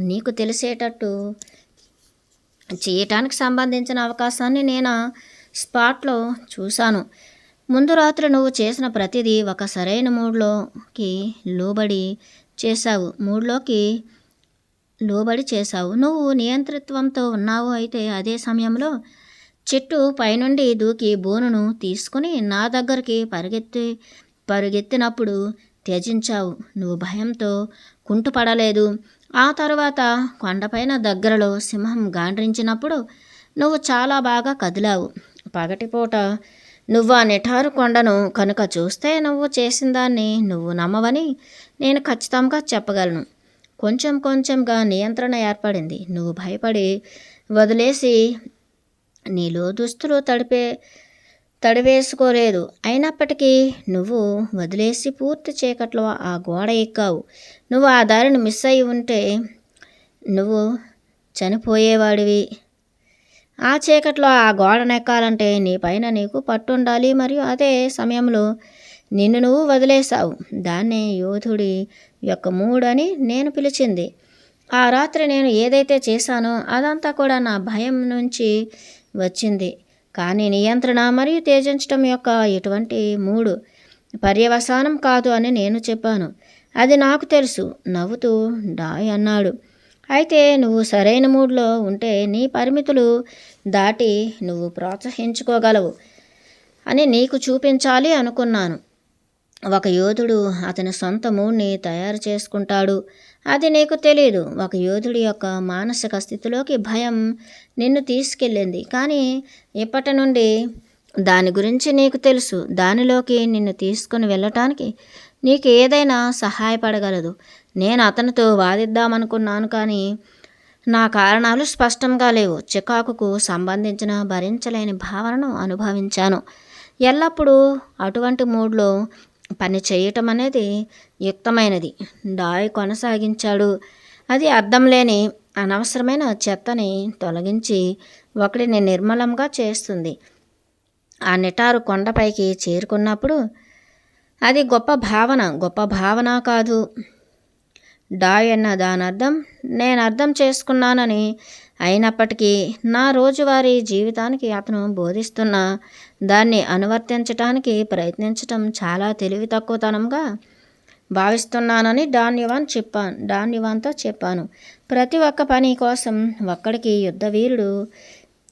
నీకు తెలిసేటట్టు చేయటానికి సంబంధించిన అవకాశాన్ని నేను స్పాట్లో చూశాను. ముందు రాత్రి నువ్వు చేసిన ప్రతిదీ ఒక సరైన మూడ్లోకి లోబడి చేశావు. నువ్వు నియంతృత్వంతో ఉన్నావు. అయితే అదే సమయంలో చెట్టు పైనుండి దూకి బోనును తీసుకుని నా దగ్గరికి పరుగెత్తినప్పుడు త్యజించావు. నువ్వు భయంతో కుంటుపడలేదు. ఆ తరువాత కొండపైన దగ్గరలో సింహం గాండ్రించినప్పుడు నువ్వు చాలా బాగా కదిలావు. పగటిపూట నువ్వు ఆ నిఠారు కొండను కనుక చూస్తే నువ్వు చేసిన దాన్ని నువ్వు నమ్మవని నేను ఖచ్చితంగా చెప్పగలను. కొంచెం కొంచెంగా నియంత్రణ ఏర్పడింది. నువ్వు భయపడి వదిలేసి నీలో దుస్తులు తడివేసుకోలేదు. అయినప్పటికీ నువ్వు వదిలేసి పూర్తి చీకట్లో ఆ గోడ ఎక్కావు. నువ్వు ఆ దారిని మిస్ అయి ఉంటే నువ్వు చనిపోయేవాడివి. ఆ చీకట్లో ఆ గోడనెక్కాలంటే నీ పైన నీకు పట్టుండాలి. మరియు అదే సమయంలో నిన్ను నువ్వు వదిలేశావు. దాన్నే యోధుడి యొక్క మూడని నేను పిలిచింది. ఆ రాత్రి నేను ఏదైతే చేశానో అదంతా కూడా నా భయం నుంచి వచ్చింది. కానీ నియంత్రణ మరియు త్యజించటం యొక్క ఎటువంటి మూడు పర్యవసానం కాదు అని నేను చెప్పాను. అది నాకు తెలుసు, నవ్వుతూ డాయ్ అన్నాడు. అయితే నువ్వు సరైన మూడ్లో ఉంటే నీ పరిమితులు దాటి నువ్వు ప్రోత్సహించుకోగలవు అని నీకు చూపించాలి అనుకున్నాను. ఒక యోధుడు అతని సొంత మూడ్ని తయారు చేసుకుంటాడు. అది నీకు తెలియదు. ఒక యోధుడి యొక్క మానసిక స్థితిలోకి భయం నిన్ను తీసుకెళ్ళింది. కానీ ఇప్పటి నుండి దాని గురించి నీకు తెలుసు. దానిలోకి నిన్ను తీసుకుని వెళ్ళటానికి నీకు ఏదైనా సహాయపడగలదు. నేను అతనితో వాదిద్దామనుకున్నాను, కానీ నా కారణాలు స్పష్టంగా లేవు. చికాకుకు సంబంధించిన భరించలేని భావనను అనుభవించాను. ఎల్లప్పుడూ అటువంటి మూడ్లో పని చేయటం అనేది యుక్తమైనది, డాయ్ కొనసాగించాడు. అది అర్థం లేని అనవసరమైన చెత్తని తొలగించి ఒకటిని నిర్మలంగా చేస్తుంది. ఆ నిటారు కొండపైకి చేరుకున్నప్పుడు అది గొప్ప భావన కాదు. డాయ్ అన్న దాని అర్థం నేను అర్థం చేసుకున్నానని. అయినప్పటికీ నా రోజువారీ జీవితానికి అతను బోధిస్తున్న దాన్ని అనువర్తించటానికి ప్రయత్నించటం చాలా తెలివి తక్కువతనంగా భావిస్తున్నానని డాన్ యువాన్తో చెప్పాను. ప్రతి ఒక్క పని కోసం ఒక్కడికి యుద్ధవీరుడు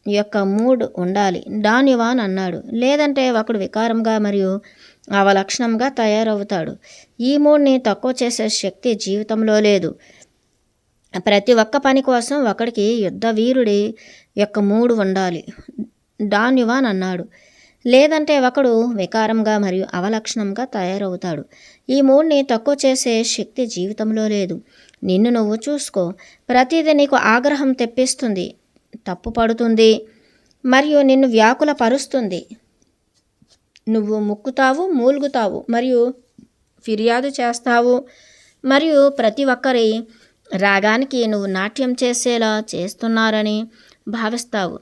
యొక్క మూడ్ ఉండాలి, డాన్ యువాన్ అన్నాడు. లేదంటే ఒకడు వికారంగా మరియు అవలక్షణంగా తయారవుతాడు. ఈ మూడ్ని తక్కువ చేసే శక్తి జీవితంలో లేదు. ప్రతి ఒక్క పని కోసం ఒకడికి యుద్ధవీరుడి యొక్క మూడ్ ఉండాలి, డాన్ యువాన్ అన్నాడు. లేదంటే ఒకడు వికారంగా మరియు అవలక్షణంగా తయారవుతాడు. ఈ మూడ్ని తక్కువ చేసే శక్తి జీవితంలో లేదు. నిన్ను నువ్వు చూసుకో. ప్రతిదీ నీకు ఆగ్రహం తెప్పిస్తుంది, తప్పు పడుతుంది మరియు నిన్ను వ్యాకుల పరుస్తుంది. నువ్వు ముక్కుతావు, మూలుగుతావు మరియు ఫిర్యాదు చేస్తావు మరియు ప్రతి ఒక్కరి రాగానికి నువ్వు నాట్యం చేసేలా చేస్తున్నారని భావిస్తావు.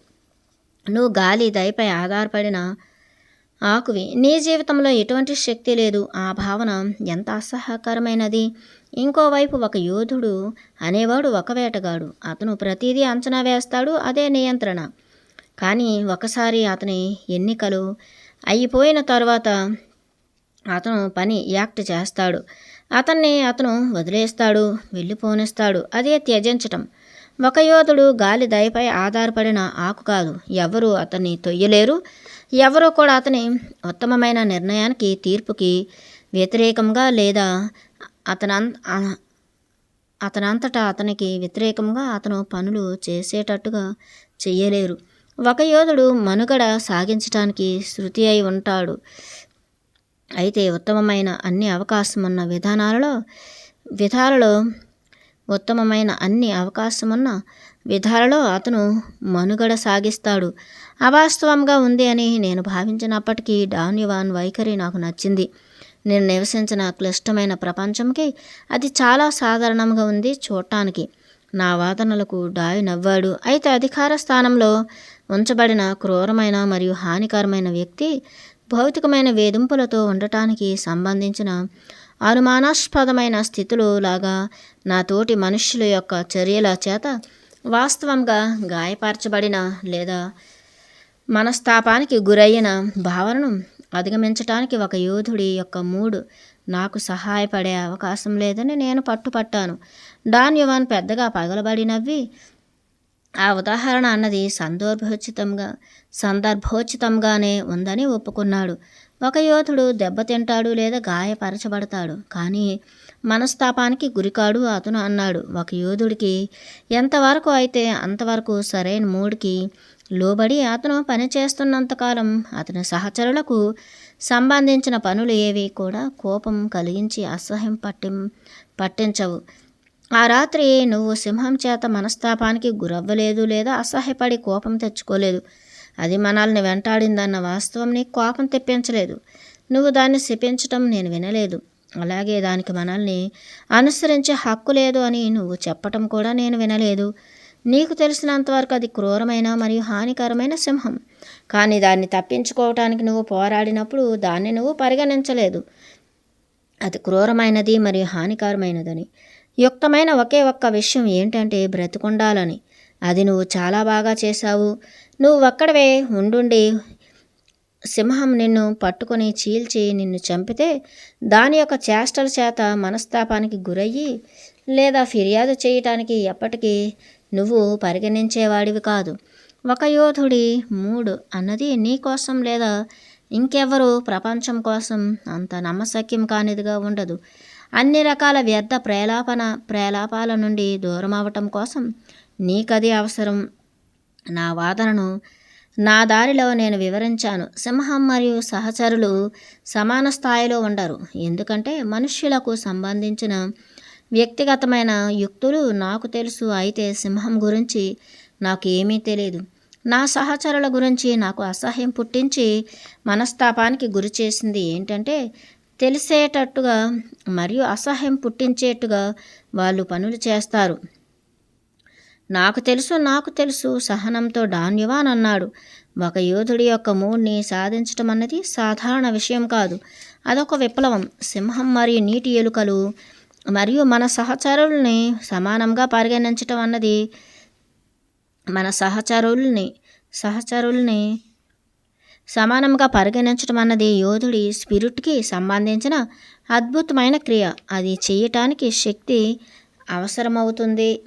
నువ్వు గాలి దయపై ఆధారపడిన ఆకువి. నీ జీవితంలో ఎటువంటి శక్తి లేదు. ఆ భావన ఎంత అసహ్యకరమైనది. ఇంకోవైపు ఒక యోధుడు అనేవాడు ఒక వేటగాడు. అతను ప్రతిదీ అంచనా వేస్తాడు, అదే నియంత్రణ. కానీ ఒకసారి అతని ఎన్నికలు అయిపోయిన తర్వాత అతను పని యాక్ట్ చేస్తాడు. అతను వదిలేస్తాడు, వెళ్ళిపోనిస్తాడు. అదే త్యజించటం. ఒక యోధుడు గాలి దయపై ఆధారపడిన ఆకు కాదు. ఎవరు అతన్ని తొయ్యలేరు. ఎవరూ కూడా అతని ఉత్తమమైన నిర్ణయానికి, తీర్పుకి వ్యతిరేకంగా లేదా అతనంతటా అతనికి వ్యతిరేకంగా అతను పనులు చేసేటట్టుగా చెయ్యలేరు. ఒక యోధుడు మనుగడ సాగించటానికి శృతి అయి ఉంటాడు. అయితే ఉత్తమమైన అన్ని అవకాశమున్న విధాలలో అతను మనుగడ సాగిస్తాడు. అవాస్తవంగా ఉంది అని నేను భావించినప్పటికీ డాన్ యువాన్ వైఖరి నాకు నచ్చింది. నేను నివసించిన క్లిష్టమైన ప్రపంచంకి అది చాలా సాధారణంగా ఉంది చూడటానికి. నా వాదనలకు డాయ్ నవ్వాడు. అయితే అధికార స్థానంలో ఉంచబడిన క్రూరమైన మరియు హానికరమైన వ్యక్తి భౌతికమైన వేధింపులతో ఉండటానికి సంబంధించిన అనుమానాస్పదమైన స్థితులు లాగా నా తోటి మనుష్యుల యొక్క చర్యల చేత వాస్తవంగా గాయపరచబడిన లేదా మనస్తాపానికి గురయ్యిన భావనను అధిగమించటానికి ఒక యోధుడి యొక్క మూడ్ నాకు సహాయపడే అవకాశం లేదని నేను పట్టుపట్టాను. డాన్ యువాన్ పెద్దగా పగలబడి నవ్వి, ఆ ఉదాహరణ అన్నది సందర్భోచితంగానే ఉందని ఒప్పుకున్నాడు. ఒక యోధుడు దెబ్బతింటాడు లేదా గాయపరచబడతాడు, కానీ మనస్తాపానికి గురికాడు అతను అన్నాడు. ఒక యోధుడికి ఎంతవరకు అయితే అంతవరకు సరైన మూడ్కి లోబడి అతను పనిచేస్తున్నంతకాలం అతని సహచరులకు సంబంధించిన పనులు ఏవి కూడా కోపం కలిగించి అసహ్యం పట్టించవు. ఆ రాత్రి నువ్వు సింహం చేత మనస్తాపానికి గురవ్వలేదు లేదా అసహ్యపడి కోపం తెచ్చుకోలేదు. అది మనల్ని వెంటాడిందన్న వాస్తవం నీకు కోపం తెప్పించలేదు. నువ్వు దాన్ని శపించటం నేను వినలేదు. అలాగే దానికి మనల్ని అనుసరించే హక్కు లేదు అని నువ్వు చెప్పటం కూడా నేను వినలేదు. నీకు తెలిసినంతవరకు అది క్రూరమైన మరియు హానికరమైన సింహం. కానీ దాన్ని తప్పించుకోవటానికి నువ్వు పోరాడినప్పుడు దాన్ని నువ్వు పరిగణించలేదు. అది క్రూరమైనది మరియు హానికరమైనదని. యుక్తమైన ఒకే ఒక్క విషయం ఏంటంటే బ్రతికుండాలని. అది నువ్వు చాలా బాగా చేశావు. నువ్వు ఒక్కడవే ఉండుండి సింహం నిన్ను పట్టుకొని చీల్చి నిన్ను చంపితే దాని యొక్క చేష్టల చేత మనస్తాపానికి గురయ్యి లేదా ఫిర్యాదు చేయటానికి ఎప్పటికీ నువ్వు పరిగణించేవాడివి కాదు. ఒక యోధుడి మూడ్ అన్నది నీ కోసం లేదా ఇంకెవ్వరూ ప్రపంచం కోసం అంత నమ్మశక్యం కానిదిగా ఉండదు. అన్ని రకాల వ్యర్థ ప్రేలాపాల నుండి దూరం అవటం కోసం నీకది అవసరం. నా వాదనను నా దారిలో నేను వివరించాను. సింహం మరియు సహచరులు సమాన స్థాయిలో ఉండరు, ఎందుకంటే మనుష్యులకు సంబంధించిన వ్యక్తిగతమైన యుక్తులు నాకు తెలుసు. అయితే సింహం గురించి నాకు ఏమీ తెలియదు. నా సహచరుల గురించి నాకు అసహ్యం పుట్టించి మనస్తాపానికి గురి చేసింది ఏంటంటే, తెలిసేటట్టుగా మరియు అసహ్యం పుట్టించేట్టుగా వాళ్ళు పనులు చేస్తారు. నాకు తెలుసు సహనంతో డాన్ యువాన్ అన్నాడు. ఒక యోధుడి యొక్క మూడ్ని సాధించటం అన్నది సాధారణ విషయం కాదు, అదొక విప్లవం. సింహం మరియు నీటి ఎలుకలు మరియు మన సహచరుల్ని సమానంగా పరిగణించటం అన్నది మన సహచరుల్ని సమానంగా పరిగణించడం అన్నది యోధుడి స్పిరిట్కి సంబంధించిన అద్భుతమైన క్రియ. అది చేయటానికి శక్తి అవసరమవుతుంది.